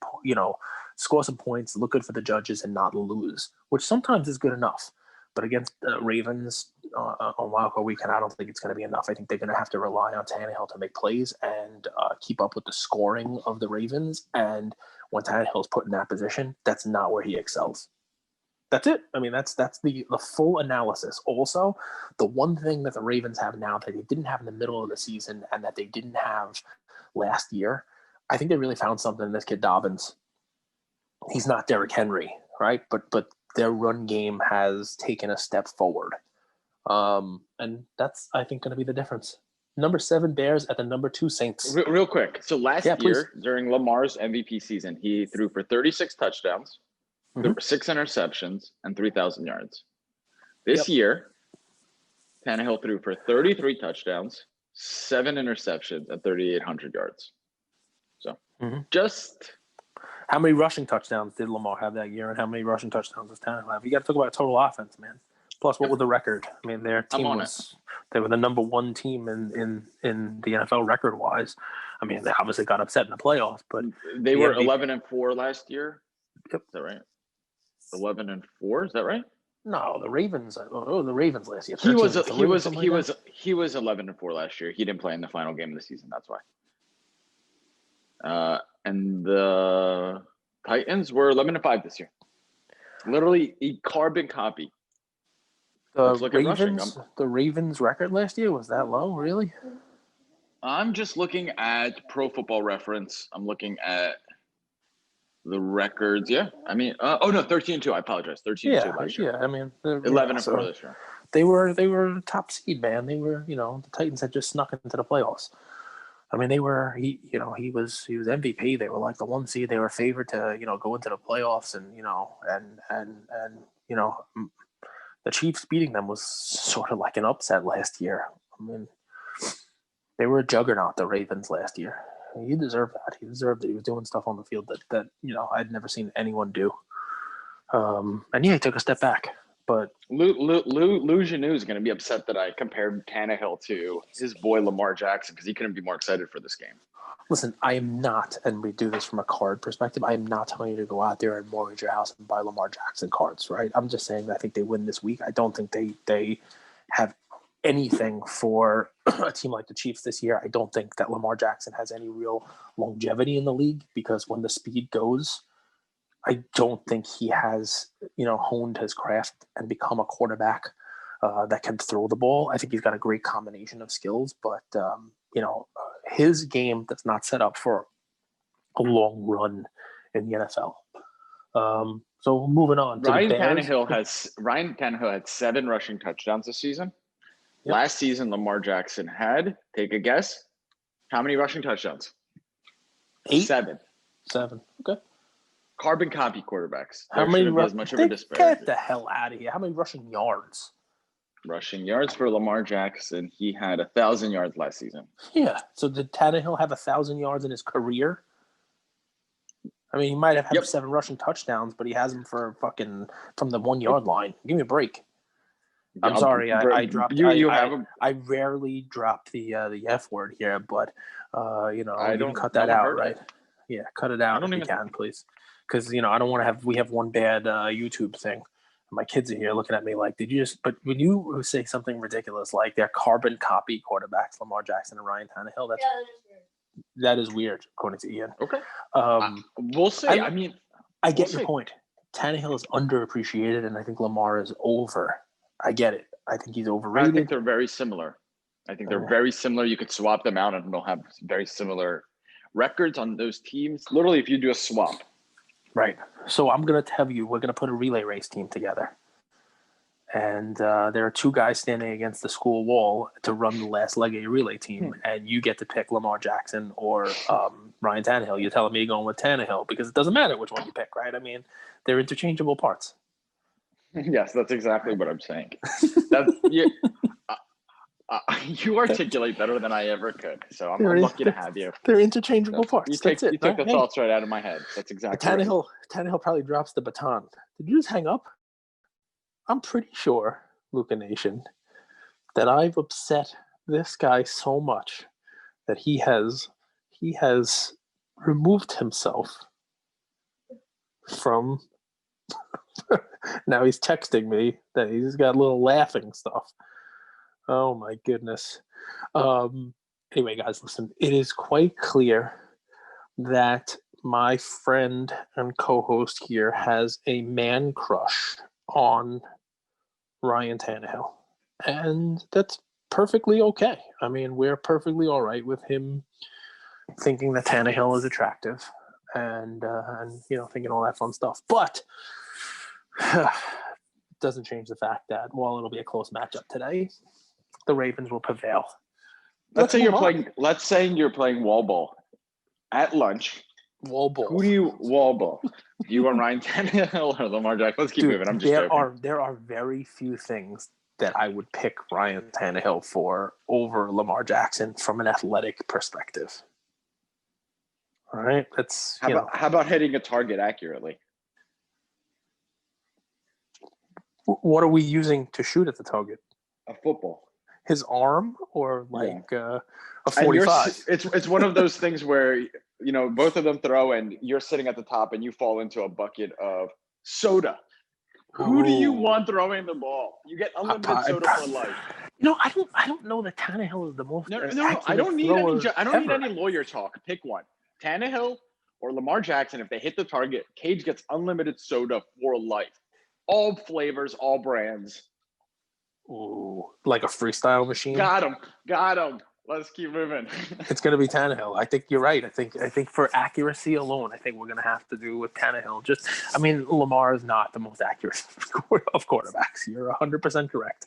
S3: score some points, look good for the judges and not lose, which sometimes is good enough. But against the Ravens on Wild Card Weekend, I don't think it's going to be enough. I think they're going to have to rely on Tannehill to make plays and keep up with the scoring of the Ravens. And when Tannehill's put in that position, that's not where he excels. That's it. I mean, that's the full analysis. Also, the one thing that the Ravens have now that they didn't have in the middle of the season and that they didn't have last year, I think they really found something in this kid Dobbins. He's not Derrick Henry, right? But their run game has taken a step forward. And that's, I think, going to be the difference. Number 7 Bears at the number 2 Saints.
S2: Real quick. So last year, during Lamar's MVP season, he threw for 36 touchdowns, 6 interceptions, and 3,000 yards. This year, Tannehill threw for 33 touchdowns, 7 interceptions, and 3,800 yards. So
S3: Mhm.
S2: just
S3: How many rushing touchdowns did Lamar have that year, and how many rushing touchdowns does Tannehill have? You got to talk about total offense, man. Plus, what was the record? I mean, their
S2: I'm
S3: team
S2: on
S3: was they were the number one team in the NFL record wise. I mean, they obviously got upset in the playoffs, but
S2: they
S3: the
S2: were
S3: MVP
S2: 11-4 last year.
S3: Yep.
S2: Is that right? 11-4. Is that right?
S3: No, the Ravens. Oh, the Ravens last year.
S2: He was
S3: 13-3 or something like that.
S2: he was 11-4 last year. He didn't play in the final game of the season. That's why. And the Titans were 11-5 this year. Literally a carbon copy. Let's look at rushing.
S3: The Ravens record last year was that low, really?
S2: I'm just looking at Pro Football Reference. I'm looking at the records. Yeah, I mean, 13-2. I apologize. 13-2 last year.
S3: Yeah. I mean,
S2: 11-4 this year.
S3: They were top seed, man. They were, the Titans had just snuck into the playoffs. I mean, he was MVP. They were like the one seed. They were favored to, go into the playoffs, and the Chiefs beating them was sort of like an upset last year. I mean, they were a juggernaut, the Ravens, last year. He deserved that. He deserved it. He was doing stuff on the field that I'd never seen anyone do. And he took a step back. But
S2: Lou Janou is going to be upset that I compared Tannehill to his boy Lamar Jackson because he couldn't be more excited for this game.
S3: Listen, I am not, and we do this from a card perspective, I am not telling you to go out there and mortgage your house and buy Lamar Jackson cards, right? I'm just saying that I think they win this week. I don't think they have anything for a team like the Chiefs this year. I don't think that Lamar Jackson has any real longevity in the league because when the speed goes, I don't think he has, honed his craft and become a quarterback that can throw the ball. I think he's got a great combination of skills, but his game that's not set up for a long run in the NFL. So moving on to
S2: Ryan
S3: the Bears.
S2: Tannehill had 7 rushing touchdowns this season.
S3: Yep.
S2: Last season, Lamar Jackson had, take a guess, how many rushing touchdowns?
S3: 8?
S2: 7.
S3: Okay.
S2: Carbon copy quarterbacks.
S3: How many
S2: as much of a disparity.
S3: Get the hell out of here. How many rushing yards?
S2: Rushing yards for Lamar Jackson. He had 1,000 yards last season.
S3: Yeah. So did Tannehill have 1,000 yards in his career? I mean, he might have had 7 rushing touchdowns, but he has them from the 1 yard line. Give me a break. I'm sorry. I dropped. I rarely drop the F word here, but you can cut that out, right? Yeah, cut it out if you can, please. Because I don't want to have. We have one bad YouTube thing. My kids are here looking at me like, did you just? But when you say something ridiculous like they're carbon copy quarterbacks, Lamar Jackson and Ryan Tannehill, that is weird, according to Ian.
S2: Okay. We'll see.
S3: I get your point. Tannehill is underappreciated, and I think Lamar is over. I get it. I think he's overrated.
S2: I think they're very similar. Very similar. You could swap them out, and they'll have very similar records on those teams. Literally, if you do a swap.
S3: Right. So I'm going to tell you, we're going to put a relay race team together. And there are 2 guys standing against the school wall to run the last leg of your relay team. And you get to pick Lamar Jackson or Ryan Tannehill. You're telling me you're going with Tannehill because it doesn't matter which one you pick, right? I mean, they're interchangeable parts.
S2: Yes, that's exactly what I'm saying. You articulate better than I ever could, so I'm lucky to have you.
S3: They're interchangeable parts.
S2: You took the thoughts right out of my head. That's exactly
S3: Tannehill. Right. Tannehill probably drops the baton. Did you just hang up? I'm pretty sure, Luca Nation, that I've upset this guy so much that he has removed himself from. Now he's texting me that he's got a little laughing stuff. Oh my goodness. Anyway, guys, listen, it is quite clear that my friend and co-host here has a man crush on Ryan Tannehill. And that's perfectly okay. I mean, we're perfectly all right with him thinking that Tannehill is attractive and thinking all that fun stuff. But doesn't change the fact that while it'll be a close matchup today, the Ravens will prevail.
S2: Let's say you're playing wall ball at lunch.
S3: Wall ball.
S2: Who do you wall ball? Do you want Ryan Tannehill or Lamar Jackson? Let's keep moving. I'm just joking.
S3: There are very few things that I would pick Ryan Tannehill for over Lamar Jackson from an athletic perspective. All right, that's
S2: How about hitting a target accurately?
S3: what are we using to shoot at the target?
S2: A football.
S3: His arm or
S2: Yeah.
S3: like a
S2: And
S3: 45?
S2: it's one of those things where both of them throw and you're sitting at the top and you fall into a bucket of soda. Who do you want throwing the ball? You get unlimited soda for life.
S3: I don't know that Tannehill is the most
S2: No.
S3: accurate
S2: I don't need
S3: thrower
S2: any lawyer talk. Pick one: Tannehill or Lamar Jackson. If they hit the target, Cage gets unlimited soda for life. All flavors, all brands.
S3: Ooh, like a freestyle machine.
S2: Got him. Let's keep moving.
S3: It's going to be Tannehill. I think you're right. I think for accuracy alone, I think we're going to have to do with Tannehill. Lamar is not the most accurate of quarterbacks. You're 100% correct.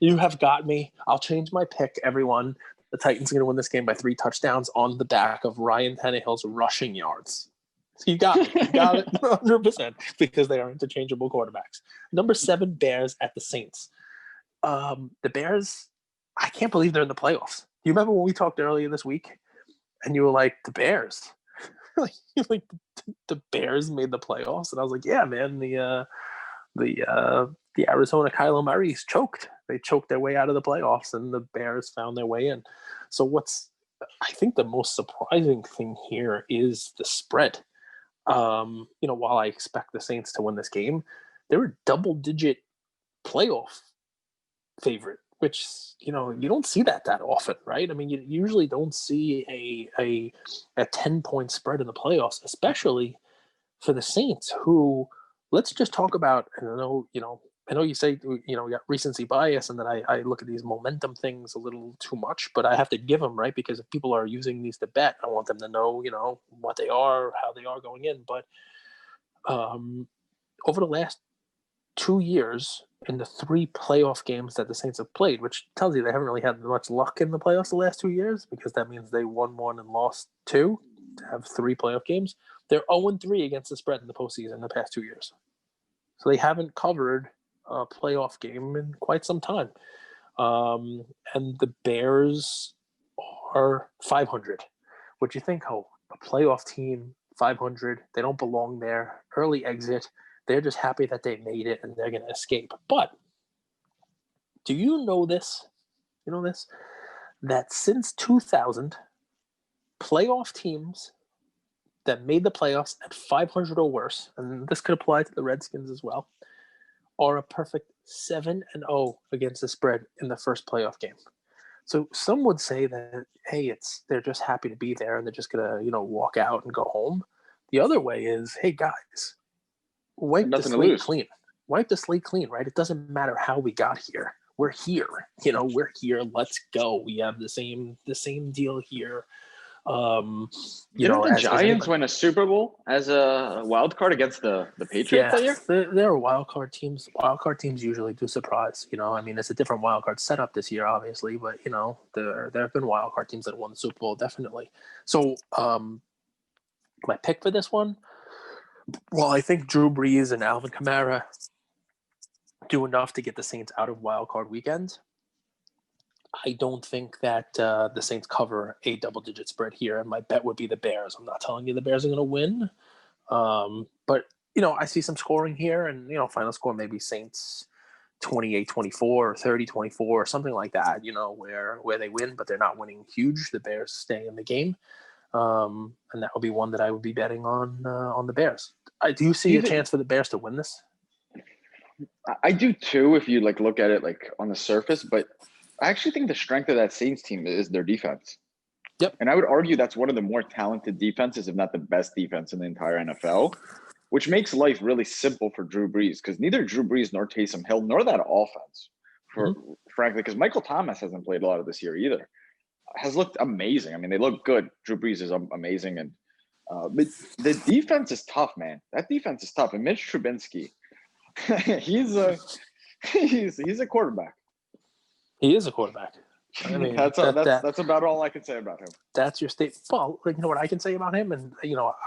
S3: You have got me. I'll change my pick, everyone. The Titans are going to win this game by 3 touchdowns on the back of Ryan Tannehill's rushing yards. You got it. You got it 100% because they are interchangeable quarterbacks. Number 7, Bears at the Saints. The Bears, I can't believe they're in the playoffs. You remember when we talked earlier this week and you were like, the Bears? like the Bears made the playoffs? And I was like, yeah, man, the Arizona Kyler Murray's choked. They choked their way out of the playoffs and the Bears found their way in. So I think the most surprising thing here is the spread. While I expect the Saints to win this game, they're a double-digit playoff favorite, which you don't see that often, right? I mean, you usually don't see a 10-point spread in the playoffs, especially for the Saints, who, let's just talk about. And I know you say we got recency bias and that I look at these momentum things a little too much, but I have to give them, right, because if people are using these to bet, I want them to know what they are, how they are going in. But over the last 2 years in the 3 playoff games that the Saints have played, which tells you they haven't really had much luck in the playoffs the last 2 years, because that means they won 1 and lost 2 to have 3 playoff games. They're 0-3 against the spread in the postseason in the past 2 years. So they haven't covered a playoff game in quite some time. And the Bears are 500. What you think? Oh, a playoff team, 500. They don't belong there. Early exit. They're just happy that they made it and they're going to escape. But do you know this? That since 2000, playoff teams that made the playoffs at 500 or worse, and this could apply to the Redskins as well, are a perfect 7-0 against the spread in the first playoff game. So some would say that, hey, they're just happy to be there and they're just going to, walk out and go home. The other way is, hey, guys, wipe the slate clean. Wipe the slate clean, right? It doesn't matter how we got here. We're here. We're here. Let's go. We have the same deal here.
S2: The Giants win a Super Bowl as a wild card against the Patriots that year?
S3: They're wild card teams. Wild card teams usually do surprise. It's a different wild card setup this year, obviously, but there have been wild card teams that won the Super Bowl, definitely. So my pick for this one, well, I think Drew Brees and Alvin Kamara do enough to get the Saints out of wild card weekend. I don't think that the Saints cover a double-digit spread here, and my bet would be the Bears. I'm not telling you the Bears are going to win, but I see some scoring here, and final score maybe Saints 28-24 or 30-24 or something like that. Where they win, but they're not winning huge. The Bears stay in the game, and that would be one that I would be betting on the Bears. I do see a chance for the Bears to win this.
S2: I do too, if you look at it on the surface, but I actually think the strength of that Saints team is their defense.
S3: Yep.
S2: And I would argue that's one of the more talented defenses, if not the best defense in the entire NFL, which makes life really simple for Drew Brees, because neither Drew Brees nor Taysom Hill nor that offense, frankly, because Michael Thomas hasn't played a lot of this year either, has looked amazing. I mean, they look good. Drew Brees is amazing. And but the defense is tough, man. That defense is tough. And Mitch Trubisky, he's a quarterback.
S3: He is a quarterback. I mean,
S2: that's about all I can say about him.
S3: That's your state. Well, what I can say about him, and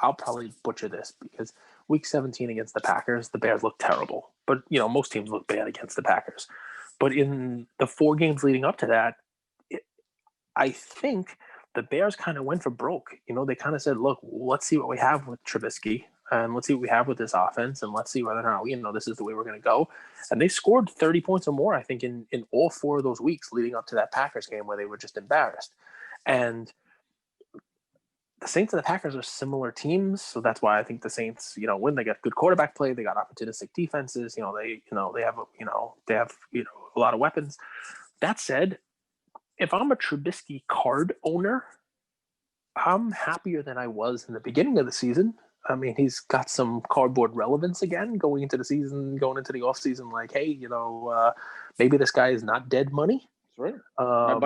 S3: I'll probably butcher this because Week 17 against the Packers, the Bears look terrible. But most teams look bad against the Packers. But in the 4 games leading up to that, I think
S1: the Bears kind of went for broke. They kind of said, look, let's see what we have with Trubisky and let's see what we have with this offense and let's see whether or not, this is the way we're going to go. And they scored 30 points or more, I think, in all 4 of those weeks leading up to that Packers game where they were just embarrassed. And the Saints and the Packers are similar teams, so that's why I think the Saints, win. They got good quarterback play, they got opportunistic defenses. They have a lot of weapons. That said, if I'm a Trubisky card owner, I'm happier than I was in the beginning of the season. I mean, he's got some cardboard relevance again going into the season, going into the offseason. Like, hey, maybe this guy is not dead money.
S2: That's right. My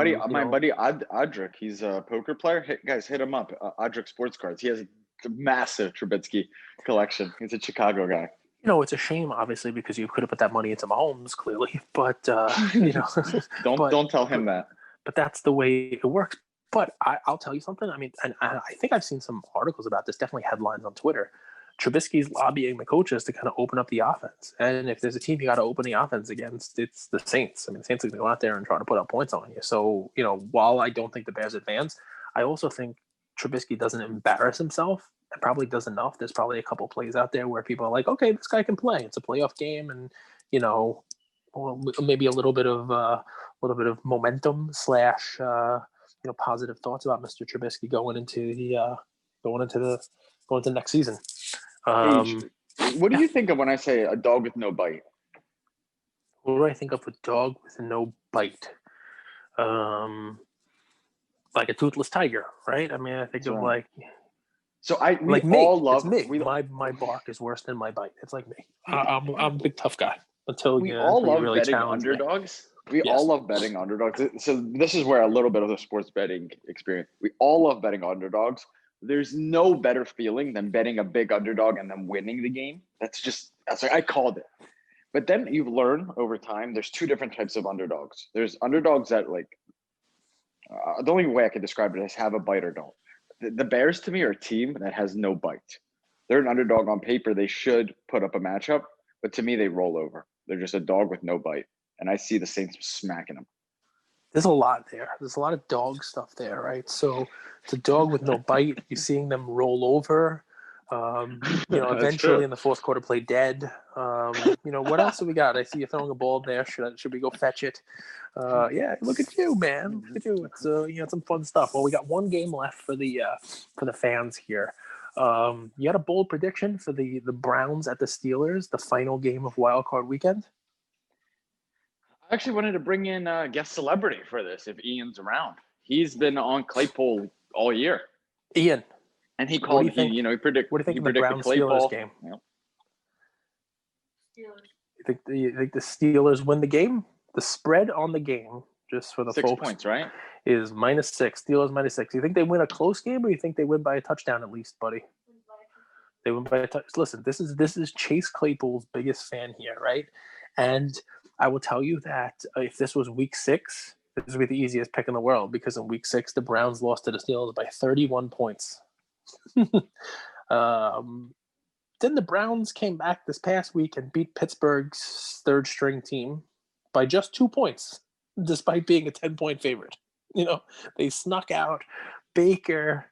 S2: buddy Adric, he's a poker player. Guys, hit him up. Adric Sports Cards. He has a massive Trubisky collection. He's a Chicago guy.
S1: It's a shame, obviously, because you could have put that money into Mahomes, clearly. But
S2: don't tell him that.
S1: But that's the way it works. But I'll tell you something. I mean, and I think I've seen some articles about this, definitely headlines on Twitter. Trubisky's lobbying the coaches to kind of open up the offense. And if there's a team you got to open the offense against, it's the Saints. I mean, the Saints are going to go out there and try to put up points on you. So, while I don't think the Bears advance, I also think Trubisky doesn't embarrass himself and probably does enough. There's probably a couple plays out there where people are like, okay, this guy can play. It's a playoff game. And, maybe a little bit of momentum / positive thoughts about Mr. Trubisky going into next season.
S2: What do you think of when I say a dog with no bite?
S1: What do I think of a dog with no bite? Like a toothless tiger, right? I mean, I think of like.
S2: So
S1: me. It's me. My bark is worse than my bite. It's like me. I'm a big tough guy.
S2: We all love really betting underdogs. We all love betting underdogs. So this is where a little bit of the sports betting experience. We all love betting underdogs. There's no better feeling than betting a big underdog and then winning the game. That's like I called it. But then you learn over time. There's 2 different types of underdogs. There's underdogs that the only way I can describe it is have a bite or don't. The Bears to me are a team that has no bite. They're an underdog on paper. They should put up a matchup, but to me they roll over. They're just a dog with no bite. And I see the Saints smacking them.
S1: There's a lot there. There's a lot of dog stuff there, right? So it's a dog with no bite. You're seeing them roll over. Eventually in the fourth quarter play dead. What else do we got? I see you throwing a ball there. Should we go fetch it? Yeah, look at you, man. Look at you. It's some fun stuff. Well, we got one game left for the fans here. You got a bold prediction for the Browns at the Steelers, the final game of Wild Card Weekend?
S2: I actually wanted to bring in a guest celebrity for this if Ian's around. He's been on Claypool all year.
S1: Ian.
S2: And he called, he predicted
S1: What do you think of the Browns-Steelers game?
S2: Yeah.
S1: You think the Steelers win the game? The spread on the game, just for the
S2: 6
S1: folks,
S2: points, right?
S1: Is -6. Steelers -6. You think they win a close game, or you think they win by a touchdown at least, buddy? They win by a touchdown. Listen, this is Chase Claypool's biggest fan here, right? And I will tell you that if this was Week 6, this would be the easiest pick in the world, because in Week 6 the Browns lost to the Steelers by 31 points. Then the Browns came back this past week and beat Pittsburgh's third-string team by just 2 points, despite being a 10-point favorite. They snuck out Baker,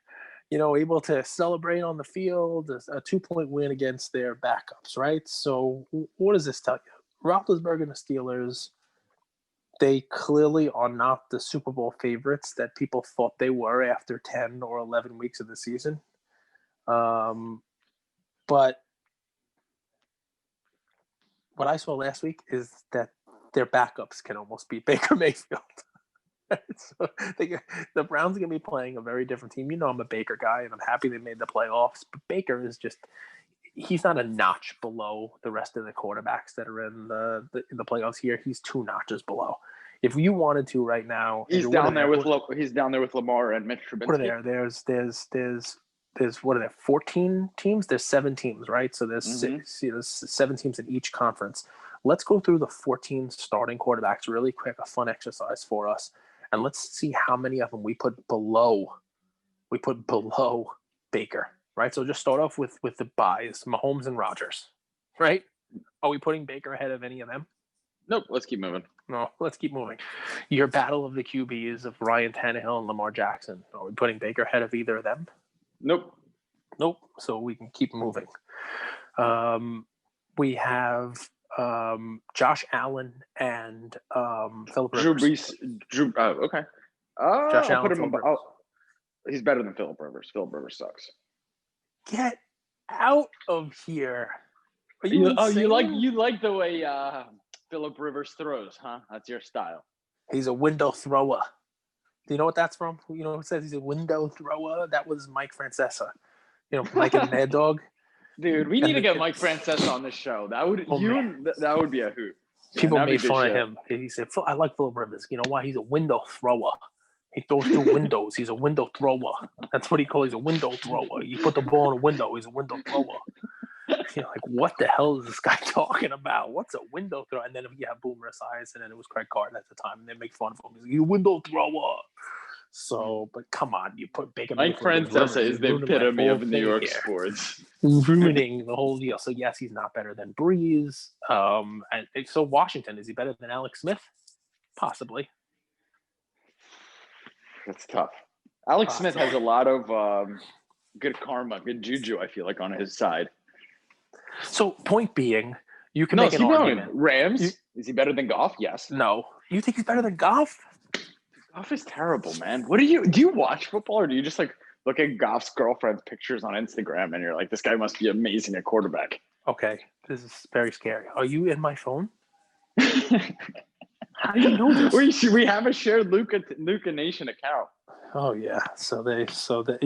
S1: able to celebrate on the field, a 2-point win against their backups, right? So what does this tell you? Roethlisberger and the Steelers, they clearly are not the Super Bowl favorites that people thought they were after 10 or 11 weeks of the season. But what I saw last week is that their backups can almost beat Baker Mayfield. So the Browns are going to be playing a very different team. I'm a Baker guy, and I'm happy they made the playoffs. But Baker is he's not a notch below the rest of the quarterbacks that are in the playoffs here. He's 2 notches below. If you wanted to right now,
S2: he's down there with Lamar and Mitch Trubisky.
S1: What are there? There's what are there? 14 teams. There's 7 teams, right? So there's 7 teams in each conference. Let's go through the 14 starting quarterbacks really quick. A fun exercise for us, and let's see how many of them we put below Baker. Right, so just start off with the buys, Mahomes and Rodgers, right? Are we putting Baker ahead of any of them?
S2: Nope. Let's keep moving.
S1: No, let's keep moving. Your battle of the QBs of Ryan Tannehill and Lamar Jackson. Are we putting Baker ahead of either of them?
S2: Nope.
S1: Nope. So we can keep moving. We have Josh Allen and Philip Rivers.
S2: Okay.
S1: Josh
S2: I'll
S1: Allen,
S2: put him
S1: Philip
S2: above.
S1: Rivers.
S2: He's better than Philip Rivers. Philip Rivers sucks.
S1: Get out of here. Are you insane?
S2: you like the way Philip Rivers throws, huh? That's your style.
S1: He's a window thrower. Do you know what that's from? You know who says he's a window thrower? That was Mike Francesa. You know, Mike and the Mad Dog.
S2: Dude, we need to get Mike Francesa on the show. That would be a hoot.
S1: People made fun of him. He said, I like Philip Rivers. You know why? He's a window thrower. He throws through windows. He's a window thrower. That's what he calls. He's a window thrower. You put the ball in a window. He's a window thrower. You're like, what the hell is this guy talking about? What's a window thrower? And then you have Boomer Esiason, and it was Craig Carton at the time, and they make fun of him. He's like, you window thrower. So, but come on, you put Baker.
S2: Mike Francesa is the epitome of New York sports.
S1: Ruining the whole deal. So, yes, he's not better than Breeze. And so, Washington, is he better than Alex Smith? Possibly.
S2: That's tough. Alex Smith has a lot of good karma, good juju, I feel like, on his side.
S1: So, point being, you can make an argument.
S2: Rams? Is he better than Goff? Yes.
S1: No. You think he's better than Goff?
S2: Goff is terrible, man. Do you watch football, or do you just like look at Goff's girlfriend's pictures on Instagram and you're like, this guy must be amazing at quarterback?
S1: Okay. This is very scary. Are you in my phone? How do you know this?
S2: We have a shared Luca Nation account.
S1: Oh yeah.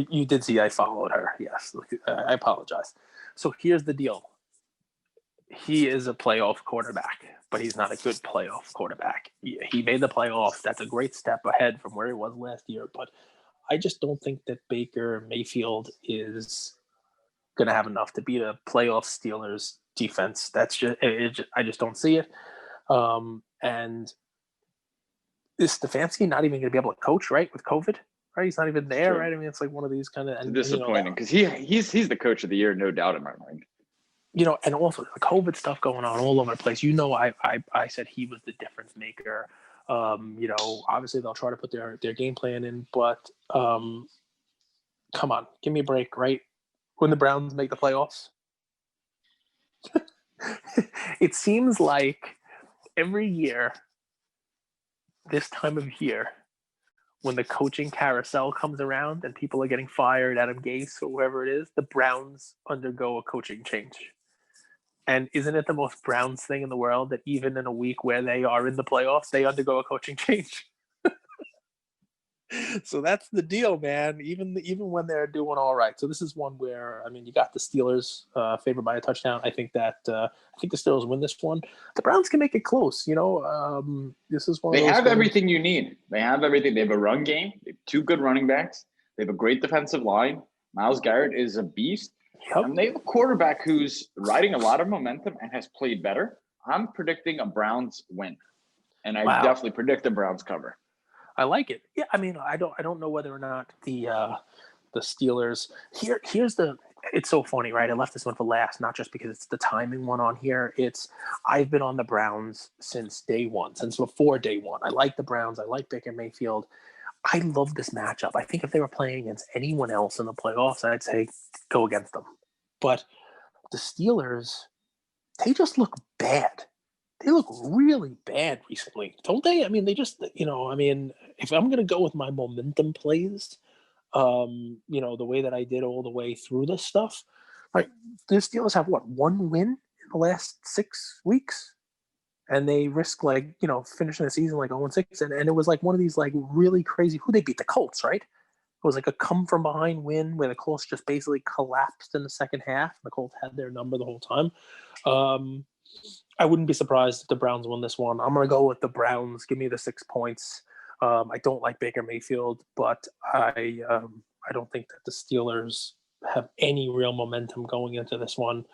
S1: You did see I followed her. Yes. I apologize. So here's the deal. He is a playoff quarterback, but he's not a good playoff quarterback. He made the playoffs. That's a great step ahead from where he was last year. But I just don't think that Baker Mayfield is going to have enough to beat a playoff Steelers defense. That's just I just don't see it. And is Stefanski not even going to be able to coach, right, with COVID? Right, he's not even there, right? I mean, it's like one of these kind of
S2: disappointing because he's the coach of the year, no doubt in my mind.
S1: You know, and also the COVID stuff going on all over the place. You know, I said he was the difference maker. You know, obviously they'll try to put their game plan in, but come on, give me a break, right? When the Browns make the playoffs, it seems like every year, this time of year, when the coaching carousel comes around and people are getting fired, Adam Gase or whoever it is, the Browns undergo a coaching change. And isn't it the most Browns thing in the world that even in a week where they are in the playoffs, they undergo a coaching change? So that's the deal, man. Even when they're doing all right. So this is one where, I mean, you got the Steelers favored by a touchdown. I think the Steelers win this one. The Browns can make it close. You know, this is one.
S2: They have everything you need. They have everything. They have a run game. They have two good running backs. They have a great defensive line. Myles Garrett is a beast.
S1: Yep.
S2: And they have a quarterback who's riding a lot of momentum and has played better. I'm predicting a Browns win, and I definitely predict a Browns cover.
S1: I like it. Yeah, I mean, I don't know whether or not the Steelers here's the. It's so funny, right? I left this one for last, not just because it's the timing one on here. I've been on the Browns since day one, since before day one. I like the Browns. I like Baker Mayfield. I love this matchup. I think if they were playing against anyone else in the playoffs, I'd say go against them. But the Steelers, they just look bad. They look really bad recently, don't they? I mean, they just, if I'm going to go with my momentum plays, the way that I did all the way through this stuff, like the Steelers have one win in the last 6 weeks? And they risk finishing the season like 0-6. And it was like one of these like really crazy, who they beat, the Colts, right? It was like a come from behind win where the Colts just basically collapsed in the second half. The Colts had their number the whole time. I wouldn't be surprised if the Browns won this one. I'm going to go with the Browns. Give me the 6 points. I don't like Baker Mayfield, but I don't think that the Steelers have any real momentum going into this one.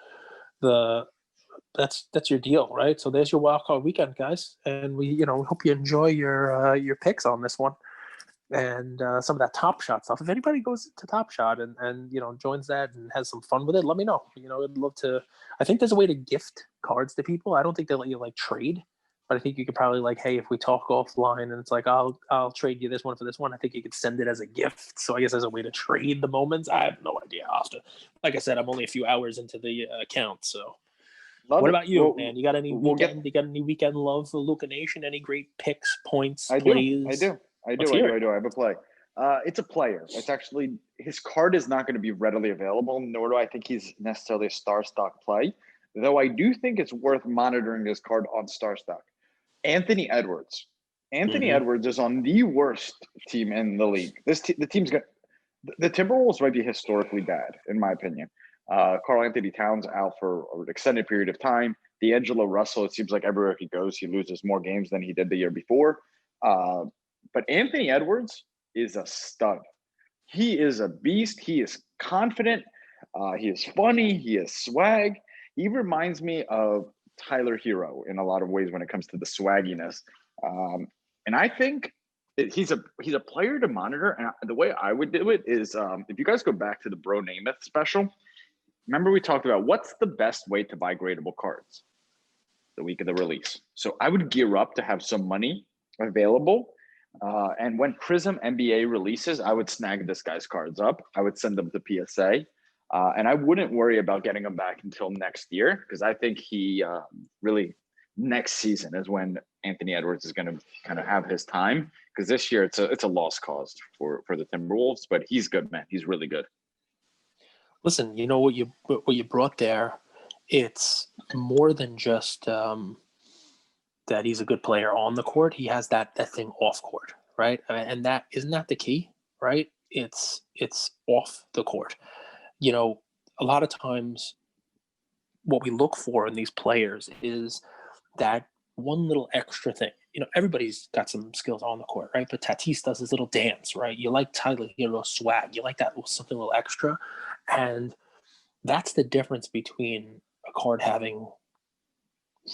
S1: That's your deal, right? So there's your wild card weekend, guys, and we hope you enjoy your picks on this one and some of that Top Shot stuff. If anybody goes to Top Shot and joins that and has some fun with it, let me know. I'd love to. I think there's a way to gift cards to people. I don't think they let you like trade
S3: But I think you could probably like, hey, if we talk offline and it's like, I'll trade you this one for this one. I think you could send it as a gift. So I guess as a way to trade the moments. I have no idea. I'll have to, like I said, I'm only a few hours into the account. So
S2: Love
S3: what
S2: it.
S3: about you, man? You got any
S2: We'll get.
S3: weekend? You got any weekend love for Luca Nation? Any great picks, points,
S2: I
S3: plays?
S2: do. I have a play. It's a player. It's actually his card is not going to be readily available, nor do I think he's necessarily a star stock play. Though I do think it's worth monitoring this card on star stock. Anthony Edwards. Anthony Edwards is on the worst team in the league. The team's good. The Timberwolves might be historically bad, in my opinion. Karl Anthony Towns out for an extended period of time. D'Angelo Russell, it seems like everywhere he goes, he loses more games than he did the year before. But Anthony Edwards is a stud. He is a beast. He is confident. He is funny. He is swag. He reminds me of Tyler Hero in a lot of ways when it comes to the swagginess. And I think he's a player to monitor. And the way I would do it is if you guys go back to the Bro Namath special, remember we talked about what's the best way to buy gradable cards the week of the release. So I would gear up to have some money available. And when Prism NBA releases, I would snag this guy's cards up. I would send them to PSA. And I wouldn't worry about getting him back until next year because I think he really next season is when Anthony Edwards is going to kind of have his time. Because this year it's a lost cause for the Timberwolves, but he's good, man. He's really good.
S3: Listen, you know what you brought there. It's more than just that he's a good player on the court. He has that thing off court, right? And that isn't that the key, right? It's off the court. You know, a lot of times what we look for in these players is that one little extra thing. You know, everybody's got some skills on the court, right? But Tatis does his little dance, right? You like Tyler Hero swag. You like that something a little extra. And that's the difference between a card having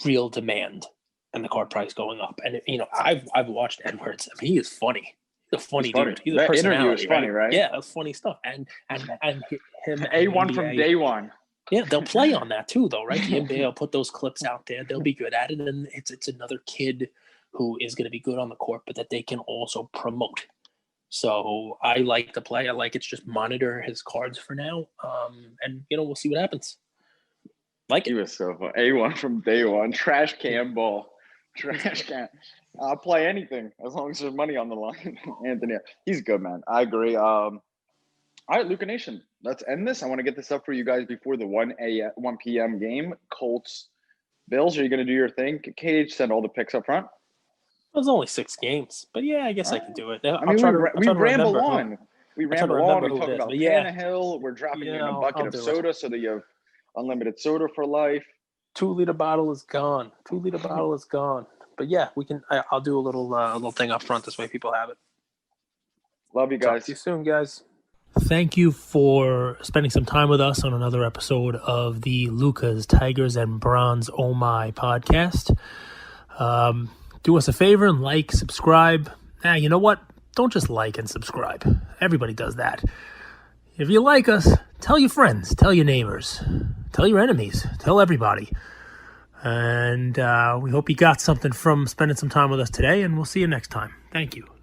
S3: real demand and the card price going up. And, you know, I've watched Edwards. I mean, he is funny. He's a funny dude. He's a
S2: that
S3: personality,
S2: interview is funny, right?
S3: Yeah, that's funny stuff. And him
S2: A1 from day one.
S3: Yeah, they'll play on that too, though, right? The NBA will put those clips out there. They'll be good at it, and it's another kid who is going to be good on the court, but that they can also promote. So I like the play. I like it's just monitor his cards for now, and you know we'll see what happens. Like it.
S2: He was so fun. A1 from day one. Trash can ball. Trash can. I'll play anything as long as there's money on the line. Anthony, he's good, man. I agree. All right, Luca Nation, let's end this. I want to get this up for you guys before the 1 p.m. game. Colts, Bills, are you going to do your thing? Cage, send all the picks up front.
S3: It was only 6 games, but yeah, I guess I can do it.
S2: I mean, we ramble on. We ramble on. We talk about Tannehill. We're dropping in a bucket of soda so that you have unlimited soda for life.
S3: 2-liter bottle is gone. 2-liter bottle is gone. But yeah, we can. I'll do a little thing up front. This way, people have it.
S2: Love you guys.
S3: Talk to you soon, guys.
S1: Thank you for spending some time with us on another episode of the Lucas, Tigers, and Bronze Oh My podcast. Do us a favor and like, subscribe. You know what? Don't just like and subscribe. Everybody does that. If you like us, tell your friends, tell your neighbors, tell your enemies, tell everybody. And we hope you got something from spending some time with us today, and we'll see you next time. Thank you.